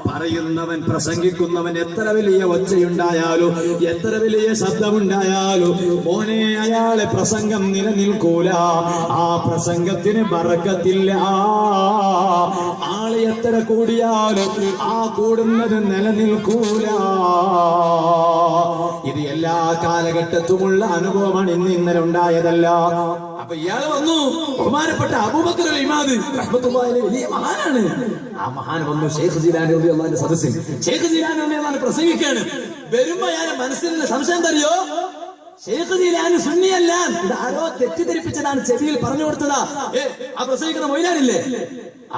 പറയുന്നവൻ, പ്രസംഗിക്കുന്നവൻ എത്ര വലിയ ഒച്ചയുണ്ടായാലും എത്ര വലിയ ശബ്ദമുണ്ടായാലും മോനെ അയാളെ പ്രസംഗം നിലനിൽക്കൂല. ആ പ്രസംഗത്തിന് ബറക്കത്തില്ല. ആള് എത്ര കൂടിയാലും ആ കൂടുന്നത് നിലനിൽക്കൂല. ഇത് എല്ലാ കാലഘട്ടത്തുമുള്ള അനുഭവമാണ്, ഇന്നലെ ഉണ്ടായതല്ല. അപ്പൊ ഇയാൾ വന്നു, ബഹുമാനപ്പെട്ട അബൂബക്കർ ഇമാദ് റഹ്മത്തുള്ളാഹി അലൈഹി വലിയ മഹാനാണ്. ആ മഹാൻ വന്നു ശൈഖ് ജീലാനി റളിയല്ലാഹുവിന്റെ സദസ്സിൽ. ശൈഖ് ജീലാനി റളിയല്ലാഹു പ്രസംഗിക്കാണ്. വരുമ്പോ അയാളെ മനസ്സിലുള്ള സംശയം തറിയോ? ശൈഖ് ജീലാനി സുന്നിയല്ല, ഇത് ആരോ തെറ്റിദ്ധരിപ്പിച്ചതാണ്, ചെവിയിൽ പറഞ്ഞു കൊടുത്തതാ. ആ പ്രസംഗിക്കുന്ന മൊയ്ലാരില്ലേ,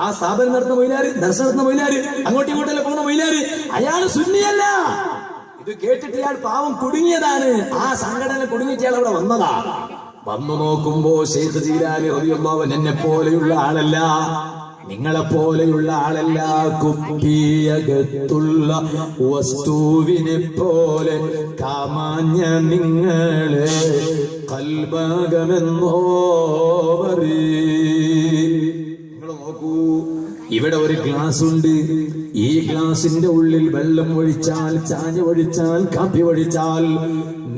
ആ സ്ഥാപനം നടത്തുന്ന മൊയ്ലാര്, ദർശനം നടത്തുന്ന മൊയ്ലാര്, അങ്ങോട്ടും ഇങ്ങോട്ടല്ലേ പോകുന്ന മൊയ്ലാര്, അയാൾ സുന്നിയല്ല. ഇത് കേട്ടിട്ട് ഇയാൾ പാവം കുടുങ്ങിയതാണ്. ആ സംഘടന കുടുങ്ങിയിട്ട് ഇയാൾ അവിടെ വന്നതാ. വന്നു നോക്കുമ്പോ ശൈഖ് ജീലാനി റളിയല്ലാഹു അൻഹു എന്നെ പോലെയുള്ള ആളല്ല, നിങ്ങളെ പോലെയുള്ള ആളല്ല. കുപ്പിയകത്തുള്ള വസ്തുവിനെ പോലെ കാമാഞ്ഞ നിങ്ങളെ കൽബാഗമെന്നോ നിങ്ങൾ നോക്കൂ, ഇവിടെ ഒരു ഗ്ലാസ് ഉണ്ട്. ഈ ഗ്ലാസിന്റെ ഉള്ളിൽ വെള്ളം ഒഴിച്ചാൽ, ചാഞ്ഞ് ഒഴിച്ചാൽ, കാപ്പി ഒഴിച്ചാൽ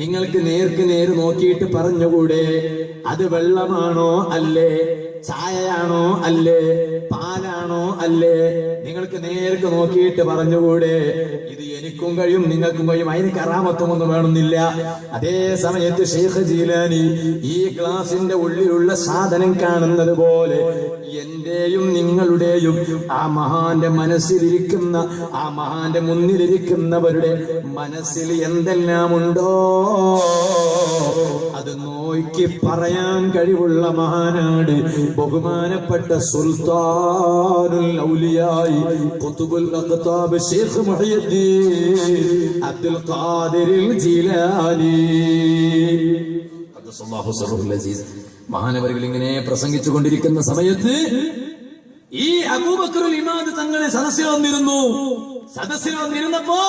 നിങ്ങൾക്ക് നേർക്ക് നേര് നോക്കിയിട്ട് പറഞ്ഞുകൂടെ അത് വെള്ളമാണോ അല്ലേ, ചായയാണോ അല്ലേ, പാലാണോ അല്ലേ? നിങ്ങൾക്ക് നേർക്ക് നോക്കിയിട്ട് പറഞ്ഞുകൂടെ ഇത് എനിക്കും കഴിയും നിങ്ങൾക്കും കഴിയും, അതിന് കറാമത്വമൊന്നും വേണമെന്നില്ല. അതേ സമയത്ത് ശൈഖ് ജീലാനി ഈ ഗ്ലാസിന്റെ ഉള്ളിലുള്ള സാധനം കാണുന്നത് പോലെ എന്റെയും നിങ്ങളുടെയും ആ മഹാന്റെ മനസ്സിലിരിക്കുന്ന, ആ മഹാന്റെ മുന്നിലിരിക്കുന്നവരുടെ മനസ്സിൽ എന്തെല്ലാം ഉണ്ടോ അത് നോക്കി പറയാൻ കഴിവുള്ള മഹാനാണ് ബഹുമാനപ്പെട്ട സുൽത്താനുൽ ഔലിയായി ഖുതുബുൽ അഖ്താബ് ശൈഖ് മുഹയ്യിദ്ദീൻ അബ്ദുൽ ഖാദിർ ജീലാനി ഖദ്ദസല്ലാഹു സിർറുൽ അസീസ്. മഹാനവറുകൾ ഇങ്ങനെ പ്രസംഗിച്ചു കൊണ്ടിരിക്കുന്ന സമയത്ത് ഈ അബൂബക്കർ ഇമാദ് തങ്ങളെ സദസ്സിൽ വന്നിരുന്നപ്പോ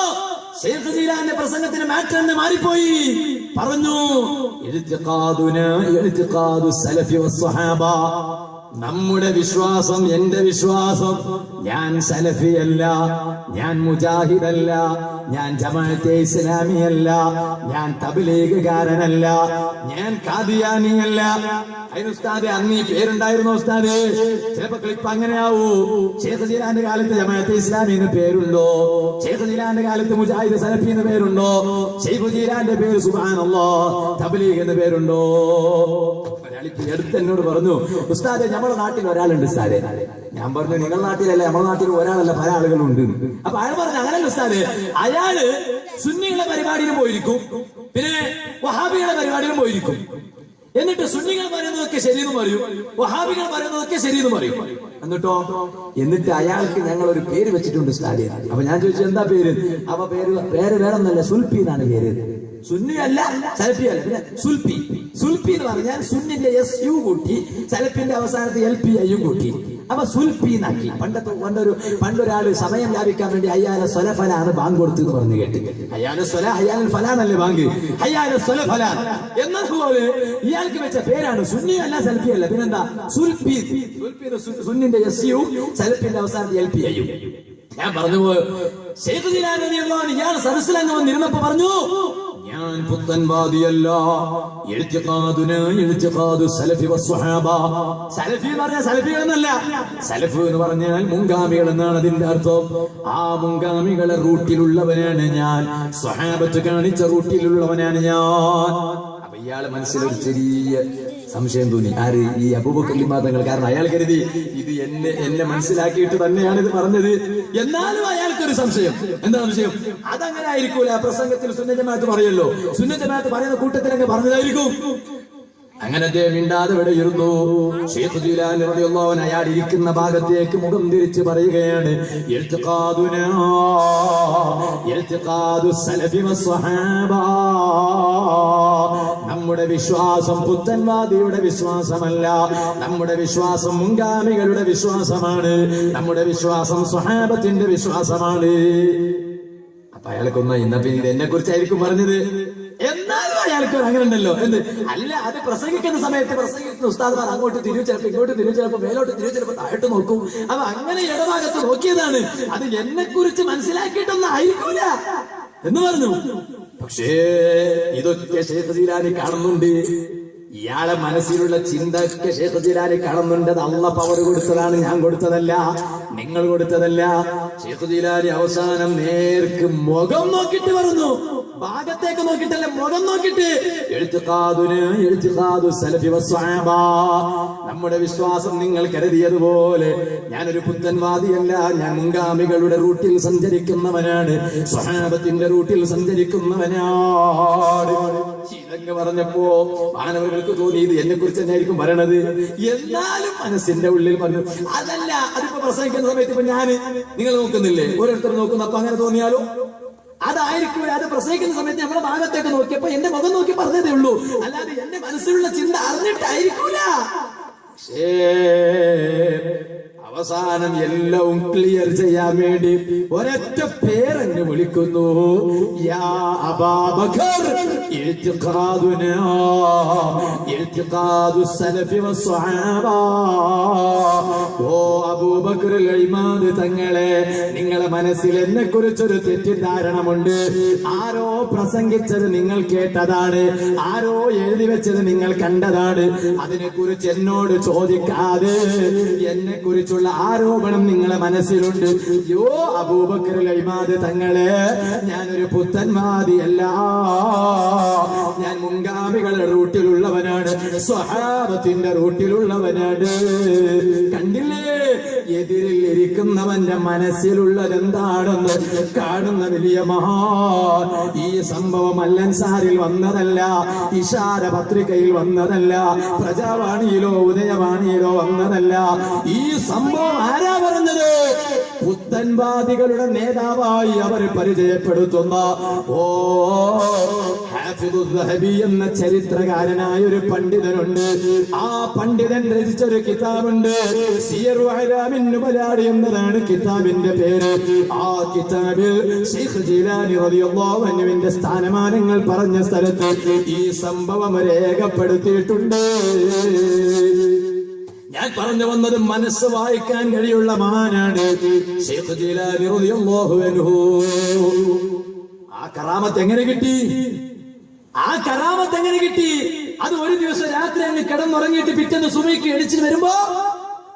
ശൈഖ് ജീലാനിന്റെ പ്രസംഗത്തിന് മാറ്റർ എന്ന് മാറിപ്പോയി. പറഞ്ഞു, ഇഅ്തിഖാദു സലഫി വസ്സഹാബ, നമ്മുടെ വിശ്വാസം, എന്റെ വിശ്വാസം, ഞാൻ സലഫിയല്ല, ഞാൻ മുജാഹിദല്ല, ഞാൻ ജമാഅത്തെ ഇസ്ലാമിയല്ല, ഞാൻ തബ്ലീഗുകാരനല്ല, ഞാൻ ഖാദിയാനിയല്ല. അതിന് ഉസ്താദെ അന്ന് ഈ പേരുണ്ടായിരുന്നു ഉസ്താദെ? ചിലപ്പോ ക്ലിപ്പ് അങ്ങനെയാവൂ. ഷേഖ് ജീലാന്റെ കാലത്ത് ജമാഅത്തെ ഇസ്ലാമി എന്ന് പേരുണ്ടോ? ഷേഖ് ജീലാന്റെ കാലത്ത് മുജാഹിദ് സലഫി എന്ന് പേരുണ്ടോ? ഷെയ്ഖ് ജീലാന്റെ പേര് സുബ്ഹാനല്ലാഹ് തബ്ലീഗ് എന്ന് പേരുണ്ടോ? എടുത്ത് എന്നോട് പറഞ്ഞു, ഉസ്താദെ നമ്മുടെ നാട്ടിൽ ഒരാളുണ്ട് ഉസ്താദെ. ഞാൻ പറഞ്ഞു, നിങ്ങളുടെ നാട്ടിലല്ല, നമ്മുടെ നാട്ടിൽ ഒരാളല്ല, പല ആളുകളുണ്ട്. അപ്പൊ അയാൾ പറഞ്ഞു, അങ്ങനല്ല ഉസ്താദെ, അയാള് സുന്നികളുടെ പരിപാടിയിലും പോയിരിക്കും, പിന്നെ വഹാബികളുടെ പരിപാടിയിലും പോയിരിക്കും. എന്നിട്ട് സുന്നികൾ പറയുന്നതൊക്കെ ശരിയെന്ന് പറയും, വഹാബികൾ പറയുന്നതൊക്കെ ശരിയെന്ന് പറയും. എന്നിട്ട് അയാൾക്ക് ഞങ്ങൾ ഒരു പേര് വെച്ചിട്ടുണ്ട് ഉസ്താദെ. അപ്പൊ ഞാൻ ചോദിച്ചു, എന്താ പേര്? അവ പേര് വേറൊന്നല്ല, സുൽഫി എന്നാണ് പേര്. സുന്നി അല്ല, സലഫി അല്ല, പിന്നെ സുൽഫി. സുൽഫി എന്ന് പറഞ്ഞാൽ സുന്നിന്റെ SU കൂട്ടി സലഫിന്റെ അവസാനത്തെ LPIയും കൂട്ടി. അപ്പൊ സുൽഫി എന്നാക്കി. പണ്ടൊരാള് സമയം ലാഭിക്കാൻ വേണ്ടി അയ്യാല സ്വലഫലാണ് ബാങ്ക് കൊടുത്തു എന്ന് പറഞ്ഞു കേട്ട്. അയ്യാല സ്വല അയ്യാൽ ഫലാനല്ലേ ബാങ്ക്, അയ്യാല സ്വല ഫലാൻ എന്നതുപോലെ ഇയാൾക്ക് വെച്ച പേരാണ്. സുന്നി അല്ല, സലഫി അല്ല, പിന്നെന്താ സുൽഫി. സുന്നിന്റെ SU സലഫിന്റെ അവസാനത്തെ LPIയും. ഞാൻ പറഞ്ഞു പോയോ, ഷെയ്ഖ് ജീലാനി റളിയല്ലാഹു അൻഹു ഇയാൾ സദസ്സിലങ്ങ് വന്നിരുന്നപ്പോ പറഞ്ഞു, ഞാൻ പുത്തൻവാദിയല്ല, സലഫി വസ്വഹാബ. സലഫി എന്ന് പറഞ്ഞാൽ സലഫികൾ എന്നല്ല, സലഫ് എന്ന് പറഞ്ഞാൽ മുൻഗാമികൾ എന്നാണ് അതിന്റെ അർത്ഥം. ആ മുൻഗാമികളെ റൂട്ടിലുള്ളവനാണ് ഞാൻ, സ്വഹാബത്ത് കാണിച്ച റൂട്ടിലുള്ളവനാണ് ഞാൻ. അപ്പൊ ഇയാളെ മനസ്സിലൊരു ചെറിയ സംശയം തോന്നി. ആര്? ഈ അബൂബക്കർ തങ്ങൾ. കാരണം അയാൾ കരുതി ഇത് എന്നെ മനസ്സിലാക്കിയിട്ട് തന്നെയാണ് ഇത് പറഞ്ഞത്. എന്നാലും അയാൾക്കൊരു സംശയം. എന്താ സംശയം? അതങ്ങനെ ആയിരിക്കൂല. പ്രസംഗത്തിൽ സുന്നത്ത് ജമാഅത്ത് പറയല്ലോ, സുന്നത്ത് ജമാഅത്ത് പറയുന്ന കൂട്ടത്തിൽ അങ്ങ് പറഞ്ഞതായിരിക്കും. അങ്ങനെ അദ്ദേഹം മിണ്ടാതെ ഇവിടെ ഇരുന്നു. ഷെയ്ഖ് ജീലാനി റളിയല്ലാഹു അൻഹു അയാൾ ഇരിക്കുന്ന ഭാഗത്തേക്ക് മുഖം തിരിച്ച് പറയുകയാണ്, ഇൽതിഖാദു സലഫി വസ്വഹാബ. നമ്മുടെ വിശ്വാസം പുത്തൻവാദിയുടെ വിശ്വാസമല്ല, നമ്മുടെ വിശ്വാസം മുൻഗാമികളുടെ വിശ്വാസമാണ്, നമ്മുടെ വിശ്വാസം സ്വഹാബത്തിന്റെ വിശ്വാസമാണ്. അപ്പൊ അയാൾക്കൊന്ന് ഇന്ന പിന്നെ എന്നെ കുറിച്ചായിരിക്കും പറഞ്ഞത്. എന്നാലും അയാൾക്ക് അങ്ങനെ ഉണ്ടല്ലോ എന്ത് അല്ല, അത് പ്രസംഗിക്കുന്ന സമയത്ത് പ്രസംഗിക്കുന്ന ഉസ്താദ്മാർ അങ്ങോട്ട് തിരിവ്, ചിലപ്പോ ഇങ്ങോട്ട് തിരിവ്, ചിലപ്പോ മേലോട്ട് തിരിവ്, ചിലപ്പോ താഴോട്ട് നോക്കും. അപ്പൊ അങ്ങനെ ഇടഭാഗത്ത് നോക്കിയതാണ്. അത് എന്നെ കുറിച്ച് മനസ്സിലാക്കിയിട്ടൊന്നും ആയിരിക്കൂല എന്ന് പറഞ്ഞു. പക്ഷേ ഇതൊക്കെ ഷെയ്ഖ് ജീലാനി കാണുന്നുണ്ട്. ഇയാളെ മനസ്സിലുള്ള ചിന്തയൊക്കെ ഷെയ്ഖ് ജീലാനി കാണുന്നുണ്ട്. അത് അള്ളാഹ് പവർ കൊടുത്തതാണ്, ഞാൻ കൊടുത്തതല്ല, നിങ്ങൾ കൊടുത്തതല്ല. ഷെയ്ഖ് ജീലാനി അവസാനം നേർക്ക് മുഖം നോക്കിയിട്ട് പറഞ്ഞു, ഭാഗത്തേക്ക് നോക്കിയിട്ടല്ല, മുഖം നോക്കിയിട്ട്, നമ്മുടെ വിശ്വാസം നിങ്ങൾ കരുതിയതുപോലെ ഞാനൊരു പുത്തൻവാദിയല്ല, ഞാൻ മുൻഗാമികളുടെ റൂട്ടിൽ സഞ്ചരിക്കുന്നവനാണ്, സ്വഹാബത്തിന്റെ റൂട്ടിൽ സഞ്ചരിക്കുന്നവനാണ്. ഇതൊക്കെ പറഞ്ഞപ്പോ മാനവർക്ക് തോന്നി ഇത് എന്നെ കുറിച്ച് തന്നെയായിരിക്കും പറയണത്. എന്നാലും മനസ്സിന്റെ ഉള്ളിൽ പറഞ്ഞു, അതല്ല, അതിപ്പോ പ്രസംഗിക്കുന്ന സമയത്ത് ഇപ്പൊ നിങ്ങൾ നോക്കുന്നില്ലേ, ഓരോരുത്തർ നോക്കുന്നു, അപ്പൊ അങ്ങനെ തോന്നിയാലോ? അതായിരിക്കും. അത് പ്രസംഗിക്കുന്ന സമയത്ത് നമ്മുടെ ഭാഗത്തേക്ക് നോക്കിയപ്പോ എന്റെ മുഖം നോക്കി പറഞ്ഞതേ ഉള്ളൂ, അല്ലാതെ എന്റെ മനസ്സിലുള്ള ചിന്ത അറിഞ്ഞിട്ടായിരിക്കൂല. അവസാനം എല്ലാം ക്ലിയർ ചെയ്യാൻ വേണ്ടി ഒരൊറ്റ പേരങ്ങ് വിളിക്കുന്നു, യാ അബൂബക്കർ ഇൽതിഖാദു സലഫി വസ്വഹാബ. ഓ അബൂബക്കർ ഇമാദ് തങ്ങളെ, നിങ്ങളെ മനസ്സിൽ എന്നെ കുറിച്ചൊരു തെറ്റിദ്ധാരണമുണ്ട്. ആരോ പ്രസംഗിച്ചത് നിങ്ങൾ കേട്ടതാണ്, ആരോ എഴുതി വെച്ചത് നിങ്ങൾ കണ്ടതാണ്. അതിനെ കുറിച്ച് എന്നോട് ചോദിക്കാതെ എന്നെ കുറിച്ചുള്ള ആരോപണം നിങ്ങളെ മനസ്സിലുണ്ട്. യോ അബൂബക്കർ ഇമാദ് തങ്ങളെ, ഞാനൊരു പുത്തൻവാദിയല്ല, ഞാൻ മുൻഗാമികളുടെ റൂട്ടിലുള്ളവനാണ്, സ്വഹാബത്തിന്റെ റൂട്ടിലുള്ളവനാണ്. കണ്ടില്ലേ, എതിരിൽ ഇരിക്കുന്നവന്റെ മനസ്സിലുള്ളത് എന്താണെന്ന് കാണുന്ന വലിയ മഹാൻ. ഈ സംഭവം അൽ-അൻസാരിൽ വന്നതല്ല, ഇഷാര പത്രികയിൽ വന്നതല്ല, പ്രജാവാണിയിലോ ഉദയവാണിയിലോ വന്നതല്ല. ഈ സംഭവം ആരാ പറഞ്ഞത്? പുത്തൻവാദികളുടെ നേതാവായി അവർ പരിചയപ്പെടുത്തുന്ന എന്ന ചരിത്രകാരനായ ഒരു പണ്ഡിതനുണ്ട്. ആ പണ്ഡിതൻ രചിച്ചൊരു കിതാബുണ്ട്, സിയറു അഅ്ലാമിൻ നുബലാ എന്നതാണ് കിതാബിന്റെ പേര്. ആ കിതാബിൽ ഷെയ്ഖ് ജീലാനി റളിയല്ലാഹു അൻഹുവിന്റെ സ്ഥാനമാനങ്ങൾ പറഞ്ഞ സ്ഥലത്ത് ഈ സംഭവം രേഖപ്പെടുത്തിയിട്ടുണ്ട്. ഞാൻ പറഞ്ഞു വന്നത് മനസ്സ് വായിക്കാൻ കഴിയുള്ള മഹാനാണ് ഷെയ്ഖ് ജീലാനി റളിയല്ലാഹു അൻഹു. ആ കറാമത്ത് എങ്ങനെ കിട്ടി? അത് ഒരു ദിവസം രാത്രി അങ്ങ് കിടന്നുറങ്ങിയിട്ട് പിറ്റേന്ന് സുബഹിക്ക് എണിച്ചു വരുമ്പോ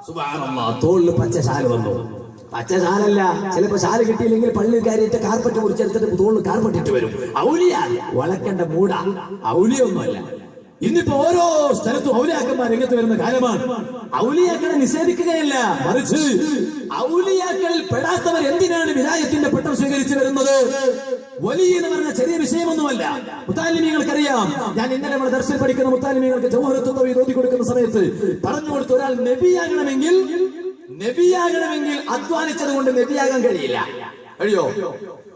സുബ്ഹാനല്ലാഹ് തോളിൽ പച്ച ശാല വന്നു. പച്ച ശാലല്ല, ചിലപ്പോ ശാല കിട്ടിയില്ലെങ്കിൽ പള്ളിയിൽ കയറിയിട്ട് കാർപ്പറ്റ് മുറിച്ചെടുത്തിട്ട് തോളിൽ കാർപ്പറ്റിട്ട് വരും. ഔലിയാ, വളക്കേണ്ട മൂട, ഔലിയൊന്നുമല്ല. ഇന്നിപ്പോ ഓരോ സ്ഥലത്തും ഔലിയാക്കന്മാർ രംഗത്ത് വരുന്ന കാലമാണ്. ഔലിയാക്കളെ നിഷേധിക്കുകയല്ല, മറിച്ച് ഔലിയാക്കളിൽ പെടാത്തവർ എന്തിനാണ് വിലായത്തിന്റെ പട്ടം സ്വീകരിച്ചു വരുന്നത്? വലി എന്ന് പറഞ്ഞ ചെറിയ വിഷയമൊന്നുമല്ല. മുത്താലിമീങ്ങൾക്കറിയാം. ഞാൻ ഇന്നലെ നമ്മുടെ ദർശനം പഠിക്കുന്ന മുത്താലിമീങ്ങൾക്ക് ജൗഹറത്തുൽ തൗഹീദ് ഓതി കൊടുക്കുന്ന സമയത്ത് പറഞ്ഞു കൊടുത്ത ഒരാൾ നബിയാകണമെങ്കിൽ അധ്വാനിച്ചത് കൊണ്ട് നബിയാകാൻ കഴിയോ?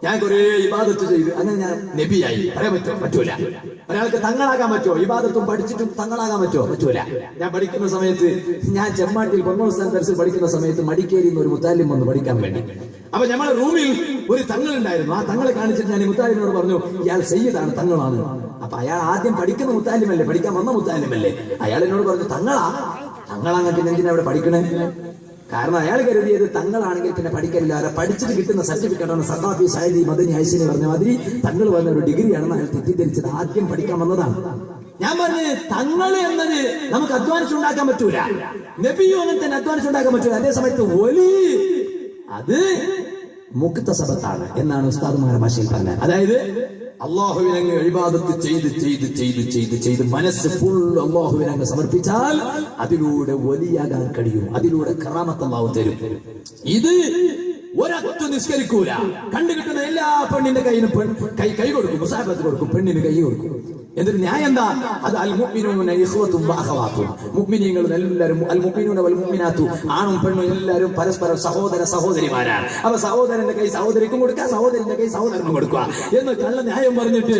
ഞാൻ കുറെ ഇബാദത്ത് ചെയ്ത് അങ്ങനെ ഞാൻ നബിയായി പറയാൻ പറ്റൂല. ഒരാൾക്ക് തങ്ങളാകാൻ പറ്റുമോ? ഇബാദത്തും പഠിച്ചിട്ടും തങ്ങളാകാൻ പറ്റൂല. ഞാൻ പഠിക്കുന്ന സമയത്ത്, ഞാൻ ചെമ്മാട്ടിൽ പൊന്നോസ്ഥാൻ ദർശനം പഠിക്കുന്ന സമയത്ത് മടിക്കേരി ഒരു മുത്താലിം വന്ന് പഠിക്കാൻ വേണ്ടി. അപ്പൊ ഞങ്ങളുടെ റൂമിൽ ഒരു തങ്ങൾ ഉണ്ടായിരുന്നു. ആ തങ്ങളെ കാണിച്ചിട്ട് ഞാൻ ഈ മുത്താലിമിനോട് പറഞ്ഞു, ഇയാൾ സയ്യിദാണ്, തങ്ങളാണ്. അപ്പൊ അയാൾ ആദ്യം പഠിക്കുന്ന മുത്താലിമല്ലേ, പഠിക്കാൻ വന്ന മുത്താലിമല്ലേ. അയാൾ എന്നോട് പറഞ്ഞു, തങ്ങളാങ്ങ പിന്നെ എന്തിനാ അവിടെ പഠിക്കണേ? കാരണം അയാൾ കരുതിയത് തങ്ങളാണെങ്കിൽ പിന്നെ പഠിക്കലില്ല, പഠിച്ചിട്ട് കിട്ടുന്ന സർട്ടിഫിക്കറ്റാണ്. സഖാഫി, സായിദി, മദനി, ഐസിനി പറഞ്ഞ മാതിരി തങ്ങൾ വന്ന ഒരു ഡിഗ്രിയാണെന്ന് അയാൾ തെറ്റിദ്ധരിച്ചത്. ആദ്യം പഠിക്കാൻ വന്നതാണ്. ഞാൻ പറഞ്ഞു, തങ്ങൾ എന്നത് നമുക്ക് അധ്വാനിച്ചുണ്ടാക്കാൻ പറ്റൂല, നബിയും അങ്ങനെ തന്നെ അധ്വാനിച്ചുണ്ടാക്കാൻ പറ്റൂല. അതേ സമയത്ത് വലി അത് മുക്തസബത്താണ് എന്നാണ് ഉസ്താദുമാരുടെ ഭാഷയിൽ പറഞ്ഞത്. അതായത് അള്ളാഹുവിനങ്ങ് ഇബാദത്ത് ചെയ്ത് മനസ്സ് ഫുൾ അള്ളാഹുവിനങ്ങ് സമർപ്പിച്ചാൽ അതിലൂടെ വലിയാകാൻ കഴിയും. അതിലൂടെ കറാമത്ത് അല്ലാഹു തരും. ഇത് ഒരൊറ്റ നിസ്കരിക്കൂല, കണ്ടുകിട്ടുന്ന എല്ലാ പെണ്ണിന്റെ കയ്യിലും കൈ കൊടുക്കും, മുസാഫത്ത് കൊടുക്കും, പെണ്ണിന് കൈ കൊടുക്കും. എന്തൊരു ന്യായം എന്താ? അത് അൽ മുഅ്മിനൂന ഇഖ്വത്തും വഅഖവാത്തും. മുഅ്മിനീങ്ങൾ എല്ലാവരും അൽ മുഅ്മിനൂന വൽ മുഅ്മിനാത്തു, ആണും പെണ്ണും എല്ലാവരും പരസ്പരം സഹോദരന്മാരാണ്. അപ്പൊ സഹോദരന്റെ കൈ സഹോദരിക്കും കൊടുക്കുക, സഹോദരന്റെ കൈ സഹോദരനും കൊടുക്കുക എന്ന് കള്ള ന്യായം പറഞ്ഞിട്ട്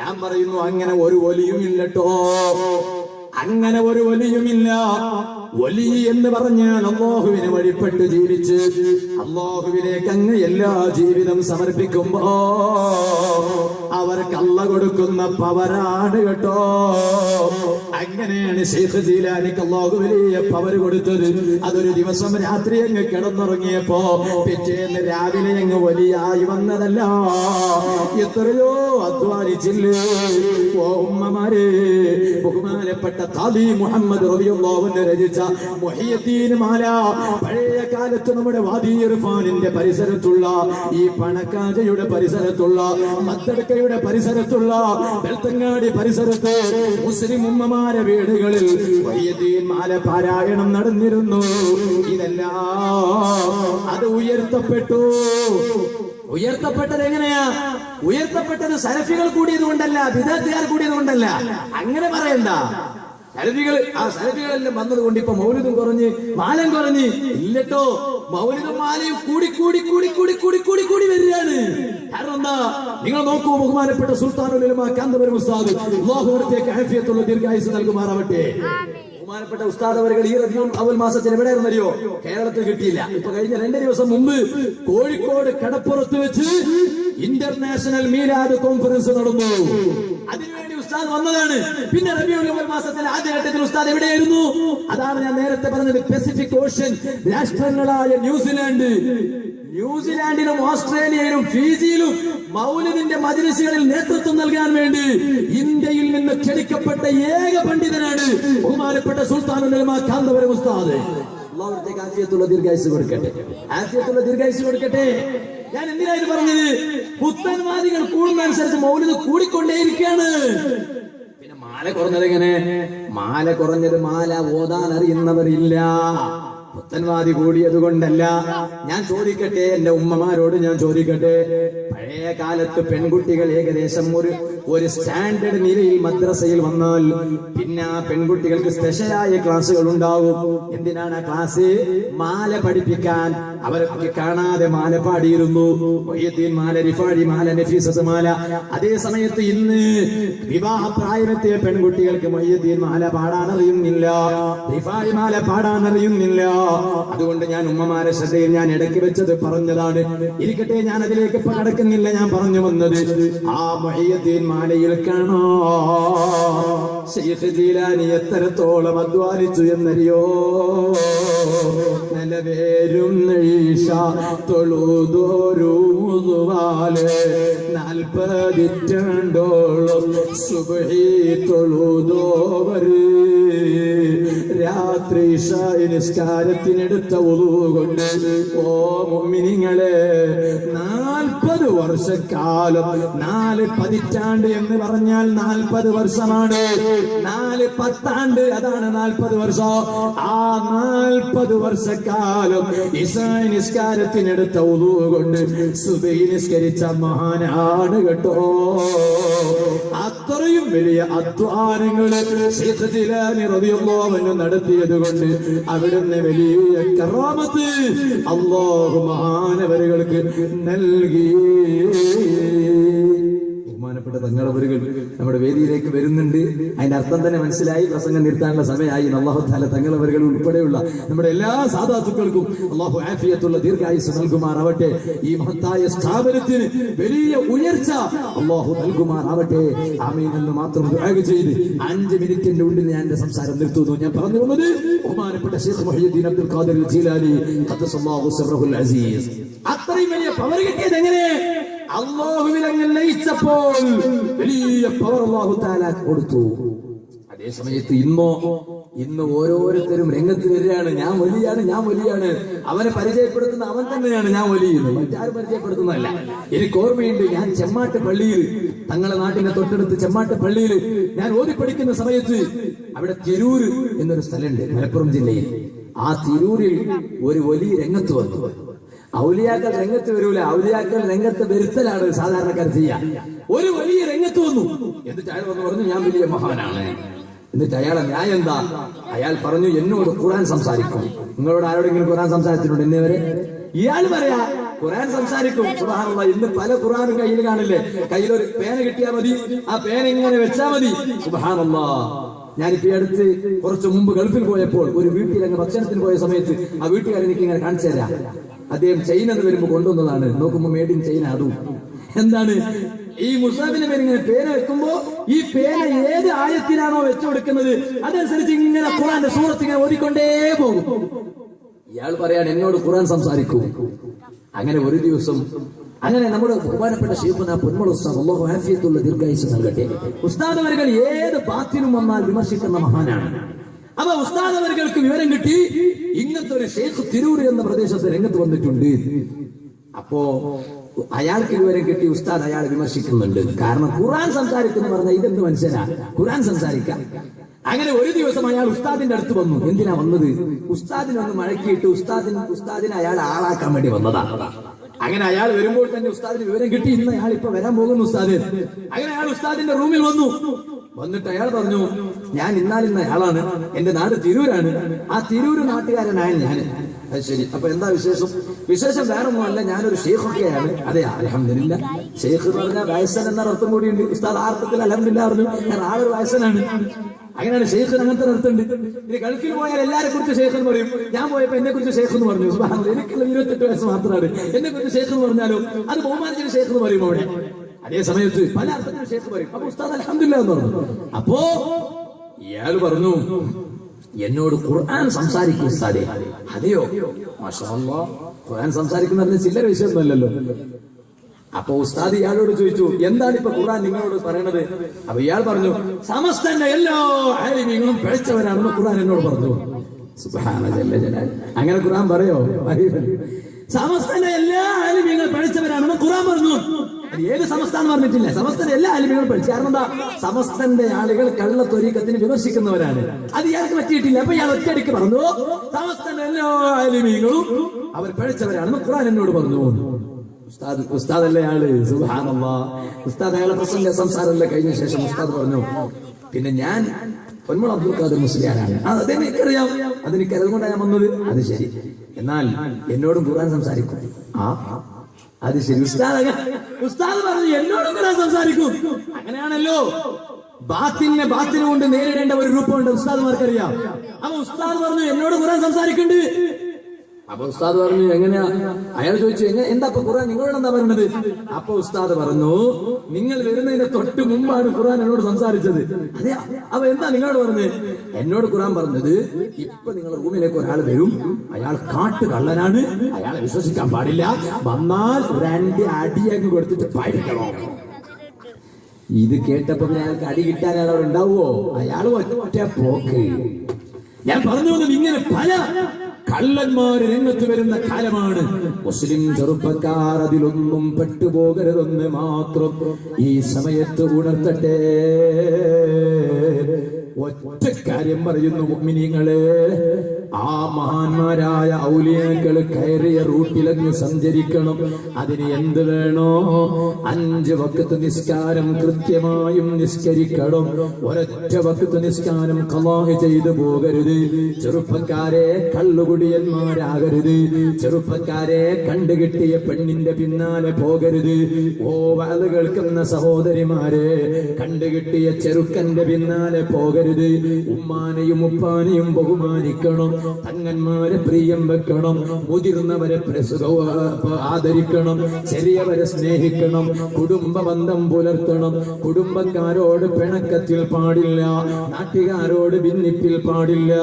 ഞാൻ പറയുന്നു, അങ്ങനെ ഒരു വലിയും ഇല്ലട്ടോ, അങ്ങനെ ഒരു വലിയുമില്ല. വലി എന്ന് പറഞ്ഞാൽ അല്ലാഹുവിനെ വഴിപ്പെട്ട് ജീവിച്ച് അല്ലാഹുവിലേക്ക് അങ്ങ് എല്ലാ ജീവിതം സമർപ്പിക്കുമ്പോ അവർക്ക് അള്ള കൊടുക്കുന്ന പവറാണ് കേട്ടോ. അങ്ങനെയാണ് ശൈഖ് ജീലാനിക്ക് അല്ലാഹു വലിയ പവർ കൊടുത്തത്. അതൊരു ദിവസം രാത്രി അങ്ങ് കിടന്നുറങ്ങിയപ്പോ പിറ്റേന്ന് രാവിലെ അങ്ങ് വലിയായി വന്നതല്ല, എത്രയോ അധ്വാനിച്ചില്ലേ. ഓ ഉമ്മമാരെ, ബഹുമാനപ്പെട്ട ഖാദി മുഹമ്മദ് റളിയല്ലാഹു അൻഹു രചിച്ച മുഹിയുദ്ദീൻ മാല, പഴയ കാലത്ത് നമ്മുടെ വാദി ഇർഫാനിന്റെ പരിസരത്തുള്ള, ഈ പണക്കാജയുടെ പരിസരത്തുള്ള, മദ്ദടക്കയുടെ പരിസരത്തുള്ള, ബെൽത്തങ്ങാടി പരിസരത്ത് മുസ്ലിം ഉമ്മമാരെ വീടുകളിൽ മുഹിയുദ്ദീൻ മാല പാരായണം നടന്നിരുന്നു. ഇതെല്ലാം അത് ഉയർത്തപ്പെട്ടത് എങ്ങനെയാ? ഉയർത്തപ്പെട്ടത് സലഫികൾ കൂടിയത് കൊണ്ടല്ല, ബിദഅത്തുകാർ കൂടിയത് കൊണ്ടല്ല. അങ്ങനെ പറയണ്ട. സലഫികളെല്ലാം വന്നത് കൊണ്ട് ഇപ്പൊ മൗലിദും കുറഞ്ഞ് മാലം കുറഞ്ഞ് ഇല്ലട്ടോ. മൗലിദും മാലയും കൂടി വരികയാണ്. കാരണം എന്താ? നിങ്ങൾ നോക്കൂ, ബഹുമാനപ്പെട്ട സുൽത്താനുൽ ഉലമാ കാന്തപുരം ഉസ്താദ്, അല്ലാഹു അവർക്ക് ആഫിയത്തുള്ള ദീർഘായുസ്സ് നൽകുമാറാവട്ടെ. ബഹുമാനപ്പെട്ട ഉസ്താദ് അവர்கள் ഈ റബീഉൽ അവൽ മാസത്തിൽ എവിടെയായിരുന്നു അറിയോ? കേരളത്തിൽ കിട്ടിയില്ല. ഇപ്പൊ കഴിഞ്ഞ 2 ദിവസം മുമ്പ് കോഴിക്കോട് കടപ്പുറത്ത് വെച്ച് ഇന്റർനാഷണൽ മീലാദ് കോൺഫറൻസ് നടന്നു. അതിനുവേണ്ടി ഉസ്താദ് വന്നതാണ്. പിന്നെ റബീഉൽ അവൽ മാസത്തിലെ ആദ്യ ഘട്ടത്തിൽ ഉസ്താദ് എവിടെയായിരുന്നു? അതാണ് ഞാൻ നേരത്തെ പറഞ്ഞത്. പസഫിക് ഓഷ്യൻ രാഷ്ട്രങ്ങളായ ന്യൂസിലാൻഡിലും ഓസ്ട്രേലിയയിലും ഫീജിയിലും മൗലിദിന്റെ മജ്‌ലിസുകളിൽ നേതൃത്വം നൽകാൻ വേണ്ടി ഇന്ത്യയിൽ നിന്ന് ക്ഷണിക്കപ്പെട്ട ഏക പണ്ഡിതനാണ് ബഹുമാനപ്പെട്ട സുൽത്താനുൽ ഉലമാ കാന്തപുരം ഉസ്താദ്. അല്ലാഹുവിന്റെ ആഫിയത്തുള്ള ദീർഘായുസ്സ് കൊടുക്കട്ടെ. ഞാൻ എന്തിനാ ഇത് പറഞ്ഞത്? പുത്തൻവാദികൾ കൂടുന്നതനുസരിച്ച് മൗലിദ് കൂടിക്കൊണ്ടേയിരിക്കുകയാണ്. പിന്നെ മാല കുറഞ്ഞത് എങ്ങനെ? മാല കുറഞ്ഞത് മാല ഓതാൻ അറിയുന്നവരില്ല. പുത്തൻവാദി കൂടിയത് കൊണ്ടല്ല. ഞാൻ ചോദിക്കട്ടെ, എന്റെ ഉമ്മമാരോട് ഞാൻ ചോദിക്കട്ടെ, പഴയ കാലത്ത് പെൺകുട്ടികൾ ഏകദേശം ഒരു സ്റ്റാൻഡേർഡ് നിലയിൽ മദ്രസയിൽ വന്നാൽ പിന്നെ ആ പെൺകുട്ടികൾക്ക് സ്പെഷ്യലായ ക്ലാസ്സുകൾ ഉണ്ടാവും. എന്തിനാണ് ആ ക്ലാസ്? മാല പഠിപ്പിക്കാൻ. അവർക്ക് കാണാതെ മാല പാടിയിരുന്നു. മുഹിയുദ്ദീൻ മാല, റിഫാഴി മാല, നഫീസത്ത് മാല. അതേ സമയത്ത് ഇന്ന് വിവാഹ പ്രായമെത്തിയ പെൺകുട്ടികൾക്ക് മുഹിയുദ്ദീൻ മാല പാടാൻ അറിയുന്നില്ല, റിഫാഴി മാല പാടാൻ അറിയുന്നില്ല. അതുകൊണ്ട് ഞാൻ ഉമ്മമാരെ ശ്രദ്ധയിൽ ഞാൻ ഇടയ്ക്ക് വെച്ചത് പറഞ്ഞതാണ്. ഇരിക്കട്ടെ, ഞാൻ അതിലേക്ക് ഇപ്പൊ കടക്കുന്നില്ല. ഞാൻ പറഞ്ഞു വന്നത് ആ മുഹയ്യദ്ദീൻ മാലയിൽ കാണോ ശൈഖ് ജീലാനി എത്രത്തോളം അധ്വാനിച്ചു എന്നറിയോ? നിലവേരും ഈശ തൊഴുതോരുവാല് 40 സുബ്ഹി തൊഴുതോവര് രാത്രി നിസ്കാരത്തിനെടുത്ത ഉളൂ കൊണ്ട് ഓ മുഅ്മിനീങ്ങളെ 40 വർഷക്കാലം 4 പതിറ്റാണ്ട് എന്ന് പറഞ്ഞാൽ 40 വർഷമാണ്. 4 പത്താണ്ട് അതാണ് 40 വർഷം. ആ 40 വർഷക്കാലം ഇശാ നിസ്കാരത്തിനെടുത്ത ഉളൂ കൊണ്ട് സുബഹി നിസ്കരിച്ച മഹാനാണ് കേട്ടോ. അത്രയും വലിയ അധ്വാനങ്ങൾ ശൈഖ് ജീലാനി റളിയല്ലാഹു അൻഹു നടത്തിയത് കൊണ്ട് അവിടുന്ന് വലിയ കറാമത്ത് അല്ലാഹു മഹാനവരുകൾക്ക് നൽകി. ബഹുമാനപ്പെട്ട തങ്ങളവരുകൾ നമ്മുടെ വേദിയിലേക്ക് വരുന്നുണ്ട്. അതിന്റെ അർത്ഥം തന്നെ മനസ്സിലായി. പ്രസംഗം നിർത്താനുള്ള സമയമായി. അല്ലാഹു തആല തങ്ങളവരുകൾ ഉൾപ്പെടെയുള്ള നമ്മുടെ എല്ലാ സാദാത്തുക്കൾക്കും അല്ലാഹു ആഫിയത്തുള്ള ദീർഘായുസ് നൽകുമാറാവട്ടെ. ഈ മഹത്തായ സ്ഥാപനത്തിന് വലിയ ഉയർച്ച അല്ലാഹു നൽകുമാറാവട്ടെ. ആമീൻ എന്ന് മാത്രം ദുആ ചെയ്ത് 5 മിനിറ്റിന്റെ ഉള്ളിൽ ഞാൻ എന്റെ സംസാരം നിർത്തുന്നു. ഞാൻ പറഞ്ഞു വന്നത് ബഹുമാനപ്പെട്ട ശൈഖ് മുഹയ്യിദ്ദീൻ അബ്ദുൽ ഖാദിർ ജീലാനി ഖദ്ദസല്ലാഹു സിർറഹുൽ അസീസ് അത്രയും വലിയ പവർ കിട്ടിയത് എങ്ങനെ? അല്ലാഹുവിൽ അങ്ങ് ലയിച്ചപ്പോൾ വലിയ പവർ അല്ലാഹു തആല കൊടുത്തു. അതേ സമയത്ത് ഇന്ന് ഓരോരുത്തരും രംഗത്ത് വരികയാണ്. ഞാൻ വലിയാണ്. അവനെ പരിചയപ്പെടുത്തുന്ന അവൻ തന്നെയാണ് ഞാൻ വലിയുന്നത്, മറ്റാരും പരിചയപ്പെടുത്തുന്നതല്ല. എനിക്ക് ഓർമ്മയുണ്ട്, ഞാൻ ചെമ്മാട്ട് പള്ളിയിൽ, തങ്ങളുടെ നാട്ടിന്റെ തൊട്ടടുത്ത് ചെമ്മാട്ട് പള്ളിയിൽ ഞാൻ ഓതിപ്പടിക്കുന്ന സമയത്ത് അവിടെ തിരൂര് എന്നൊരു സ്ഥലമുണ്ട് മലപ്പുറം ജില്ലയിൽ. ആ തിരൂരിൽ ഒരു വലിയ രംഗത്ത് വന്നു. ഔലിയാക്കൾ രംഗത്ത് വരൂല, ഔലിയാക്കൾ രംഗത്ത് വരുത്തലാണ് സാധാരണക്കാർ ചെയ്യാ. ഒരു വലിയ രംഗത്ത് വന്നു. എന്നിട്ട് അയാൾ വന്ന് പറഞ്ഞു ഞാൻ വലിയ മഹാനാണ്. എന്നിട്ട് അയാളെ ന്യായം എന്താ? അയാൾ പറഞ്ഞു എന്നോട് ഖുർആൻ സംസാരിക്കും. നിങ്ങളോട് ആരോടെങ്കിലും ഖുർആൻ സംസാരിച്ചിട്ടുണ്ട് ഇന്നേവരെ? ഇയാൾ പറയാ ഖുർആൻ സംസാരിക്കും. സുബ്ഹാനല്ലാഹ്, ഇന്ന് പല ഖുർആനും കയ്യിൽ കാണില്ലേ? കയ്യിലൊരു പേന കിട്ടിയാൽ മതി, ആ പേന ഇങ്ങനെ വെച്ചാൽ മതി. സുബ്ഹാനല്ലാഹ്, ഞാനിപ്പോ അടുത്ത് കുറച്ച് മുമ്പ് ഗൾഫിൽ പോയപ്പോൾ ഒരു വീട്ടിൽ അങ്ങ് ഭക്ഷണത്തിന് പോയ സമയത്ത് ആ വീട്ടുകാരൻ എനിക്ക് ഇങ്ങനെ കാണിച്ചു തരാം. അദ്ദേഹം ചൈന എന്ന് വരുമ്പോ കൊണ്ടുവന്നതാണ്. നോക്കുമ്പോ മേഡ് ഇൻ ചൈന. അതും എന്താണ് ഈ മുസാഫിന്റെ പേര് ഇങ്ങനെ പേന വെക്കുമ്പോ ഈ പേന ഏത് ആയത്തിലാണോ വെച്ചു കൊടുക്കുന്നത് അതനുസരിച്ച് ഇങ്ങനെ ഖുർആന്റെ സൂറത്ത് ഇങ്ങനെ ഓതിക്കൊണ്ടേ പോകും. ഇയാൾ പറയാൻ എന്നോട് ഖുർആൻ സംസാരിക്കൂ. അങ്ങനെ ഒരു ദിവസം അങ്ങനെ നമ്മുടെ ബഹുമാനപ്പെട്ട ശൈഖുനാ പൊന്മള ഉസ്താദ് അല്ലാഹു ആഫിയത്തുള്ള ദീർഘായുസ്സ് നൽകട്ടെ. ഉസ്താദ് അവர்கள் ഏത് ബാത്തിലും വന്നാൽ വിമർശിക്കുന്ന മഹാനാണ്. അപ്പൊ ഉസ്താദ് അവർക്ക് വിവരം കിട്ടി ഇങ്ങനത്തെ ഒരു ശൈഖ് തിരൂർ എന്ന പ്രദേശത്ത് രംഗത്ത് വന്നിട്ടുണ്ട്. അപ്പോ അയാൾക്ക് വിവരം കിട്ടി ഉസ്താദ് അയാൾ വിമർശിക്കുന്നുണ്ട്. കാരണം ഖുർആൻ സംസാരിക്കുന്നു പറഞ്ഞാൽ ഇതെന്ത് മനുഷ്യനാ ഖുർആൻ സംസാരിക്കാം. അങ്ങനെ ഒരു ദിവസം അയാൾ ഉസ്താദിന്റെ അടുത്ത് വന്നു. എന്തിനാ വന്നത്? ഉസ്താദിനൊന്ന് മഴക്കിയിട്ട് ഉസ്താദിനെ അയാൾ ആളാക്കാൻ വേണ്ടി വന്നതാ. അങ്ങനെ അയാൾ വരുമ്പോൾ തന്നെ ഉസ്താദിന് വിവരം കിട്ടി ഇന്ന് അയാൾ ഇപ്പൊ വരാൻ പോകുന്നു ഉസ്താദ്. അങ്ങനെ അയാൾ ഉസ്താദിന്റെ റൂമിൽ വന്നിട്ട് അയാൾ പറഞ്ഞു ഞാൻ ഇന്നാലിന്ന അയാളാണ്, എന്റെ നാട് തിരൂരാണ്, ആ തിരൂര് നാട്ടുകാരനായ ഞാൻ. അത് ശരി, അപ്പൊ എന്താ വിശേഷം? വിശേഷം വേറൊന്നുമല്ല, ഞാനൊരു ഷെയ്ഖൊക്കെയാണ്. അതെ, അൽഹംദുലില്ലാ. ഷെയ്ഖ് എന്ന് പറഞ്ഞാൽ വയസ്സൻ എന്ന അർത്ഥം കൂടിയുണ്ട്. ഉസ്താദ് ആ അർത്ഥത്തിൽ അൽഹംദുലില്ലാ പറഞ്ഞു. ഞാൻ ആളൊരു വയസ്സനാണ്. അങ്ങനെയാണ് ഷെയ്ഖിന് അങ്ങനത്തെ അർത്ഥമുണ്ട്. ഇനി ഗൾഫിൽ പോയാൽ എല്ലാരെ കുറിച്ച് ഷെയ്ഖ് എന്ന് പറയും. ഞാൻ പോയപ്പോ എന്നെ കുറിച്ച് ഷെയ്ഖ് എന്ന് പറഞ്ഞു. എനിക്കുള്ള 28 വയസ്സ് മാത്രമാണ്. എന്നെ കുറിച്ച് ഷെയ്ഖ് എന്ന് പറഞ്ഞാലോ അത് ബഹുമാനിച്ചിട്ട് ഷെയ്ഖ് എന്ന് പറയും അവിടെ. അതേ സമയത്ത് പല അർത്ഥത്തിലും ഷെയ്ഖ് പറയും. അപ്പൊ ഉസ്താദ് അൽഹംദുലില്ലാ എന്ന് പറഞ്ഞു. അപ്പോ ഇയാൾ പറഞ്ഞു എന്നോട് ഖുർആൻ സംസാരിക്കും ഉസ്താദേ. അതെയോ, മാഷാ അല്ലാഹ്, ഖുർആൻ സംസാരിക്കുന്ന ചില്ലറ വിഷയമൊന്നുമല്ലല്ലോ. അപ്പൊ ഉസ്താദ് ഇയാളോട് ചോദിച്ചു എന്താണ് ഇപ്പൊ ഖുർആൻ നിങ്ങളോട് പറയണത്? അപ്പൊ ഇയാൾ പറഞ്ഞു സമസ്തന്റെ എല്ലാ ആലിമീങ്ങളും പിഴച്ചവരാണെന്ന് ഖുർആൻ എന്നോട് പറഞ്ഞു. സുബ്ഹാനല്ലാഹ്, അങ്ങനെ ഖുർആൻ പറയോ? സമസ്തന്റെ എല്ലാ ആലിമീങ്ങളും പിഴച്ചവരാണെന്ന് ഖുർആൻ പറഞ്ഞു. ഏത് സമസ്താന്ന് പറഞ്ഞിട്ടില്ല, സമസ്തന്റെ എല്ലാ ആലിമീങ്ങളും പഠിച്ചു. കാരണം എന്താ? സമസ്തന്റെ ആളുകൾ കള്ള ത്വരീഖത്തിനെ വിമർശിക്കുന്നവരാണ്. അത് ഇയാൾക്ക് പറ്റിയിട്ടില്ല. അപ്പൊ ഇയാൾ ഒറ്റയടിക്ക് പറഞ്ഞു സമസ്തന്റെ എല്ലാ ആലിമീങ്ങളും അവർ പിഴച്ചവരാണെന്ന് ഖുർആൻ എന്നോട് പറഞ്ഞു. ഉസ്താദല്ലേ ആള്? സുബ്ഹാനല്ലാഹ്. ഉസ്താദ് അയാളെ പ്രസംഗ സംസാരമല്ലേ കഴിഞ്ഞ ശേഷം ഉസ്താദ് പറഞ്ഞു പിന്നെ ഞാൻ പൊന്മള അബ്ദുൽ ഖാദിർ മുസ്ലിയാരാണ്. അതെനിക്കറിയാം, അതുകൊണ്ടാണ് ഞാൻ വന്നത്. അത് ശരി, എന്നാൽ എന്നോടും ഖുർആൻ സംസാരിക്കും. അത് ശരി, ഉസ്താദ് പറഞ്ഞു എന്നോടും ഖുർആൻ സംസാരിക്കും. അങ്ങനെയാണല്ലോ ബാത്തിനെ കൊണ്ട് നേരിടേണ്ട ഒരു രൂപമുണ്ട്, ഉസ്താദ്മാർക്കറിയാം. അപ്പൊ ഉസ്താദ് പറഞ്ഞു എന്നോട് ഖുർആൻ സംസാരിക്കണ്ട്. അപ്പൊ ഉസ്താദ് പറഞ്ഞു എങ്ങനെയാ? അയാൾ ചോദിച്ചു എന്താ ഇപ്പൊ ഖുർആൻ നിങ്ങളോട് എന്താ പറയുന്നത്? അപ്പൊ ഉസ്താദ് പറഞ്ഞു നിങ്ങൾ വരുന്നതിന് തൊട്ട് മുമ്പാണ് ഖുർആൻ എന്നോട് സംസാരിച്ചത്. അതെ, അപ്പൊ എന്താ നിങ്ങളോട് പറഞ്ഞത്? എന്നോട് ഖുർആൻ പറഞ്ഞത് ഇപ്പൊ നിങ്ങളുടെ റൂമിലേക്ക് ഒരാൾ വരും, അയാൾ കാട്ടുകള്ളനാണ്, അയാളെ വിശ്വസിക്കാൻ പാടില്ല, വന്നാൽ 2 അടിയങ്ങ് കൊടുത്തിട്ട് പാടിക്കണം. ഇത് കേട്ടപ്പോ അയാൾക്ക് അടി കിട്ടാൻ അയാൾ ഉണ്ടാവുമോ? അയാൾ ഒറ്റ പോക്ക്. ഞാൻ പറഞ്ഞു വന്നത് ഇങ്ങനെ പല കള്ളന്മാര് രംഗത്ത് വരുന്ന കാലമാണ്. മുസ്ലിം ചെറുപ്പക്കാർ അതിലൊന്നും പെട്ടുപോകരുതെന്ന് മാത്രം ഈ സമയത്ത് ഉണർത്തട്ടെ. ഒറ്റ കാര്യം പറയുന്നു മുഅ്മിനീങ്ങളെ, ആ മഹാന്മാരായ ഔലിയാക്കൾ കയറിയ റൂട്ടിലങ്ങ് സഞ്ചരിക്കണം. അതിന് എന്ത് വേണോ? 5 വഖ്ത് നിസ്കാരം കൃത്യമായും നിസ്കരിക്കണം. ഒരൊറ്റ വഖ്ത് നിസ്കാരം ഖളാ ചെയ്തു പോകരുത്. ചെറുപ്പക്കാരെ കള്ളുകുടിയന്മാരാകരുത്. ചെറുപ്പക്കാരെ കണ്ടുകിട്ടിയ പെണ്ണിന്റെ പിന്നാലെ പോകരുത്. ഓ വഅദ് കേൾക്കുന്ന സഹോദരിമാരെ, കണ്ടുകിട്ടിയ ചെറുക്കന്റെ പിന്നാലെ പോകരുത്. ഉമ്മാനെയും ഉപ്പാനെയും ബഹുമാനിക്കണം. തങ്ങന്മാരെ പ്രിയം വെക്കണം. മുതിർന്നവരെ ആദരിക്കണം. ചെറിയവരെ സ്നേഹിക്കണം. കുടുംബ ബന്ധം പുലർത്തണം. കുടുംബക്കാരോട് പിണക്കത്തിൽ പാടില്ല. നാട്ടുകാരോട് ഭിന്നിപ്പിൽ പാടില്ല.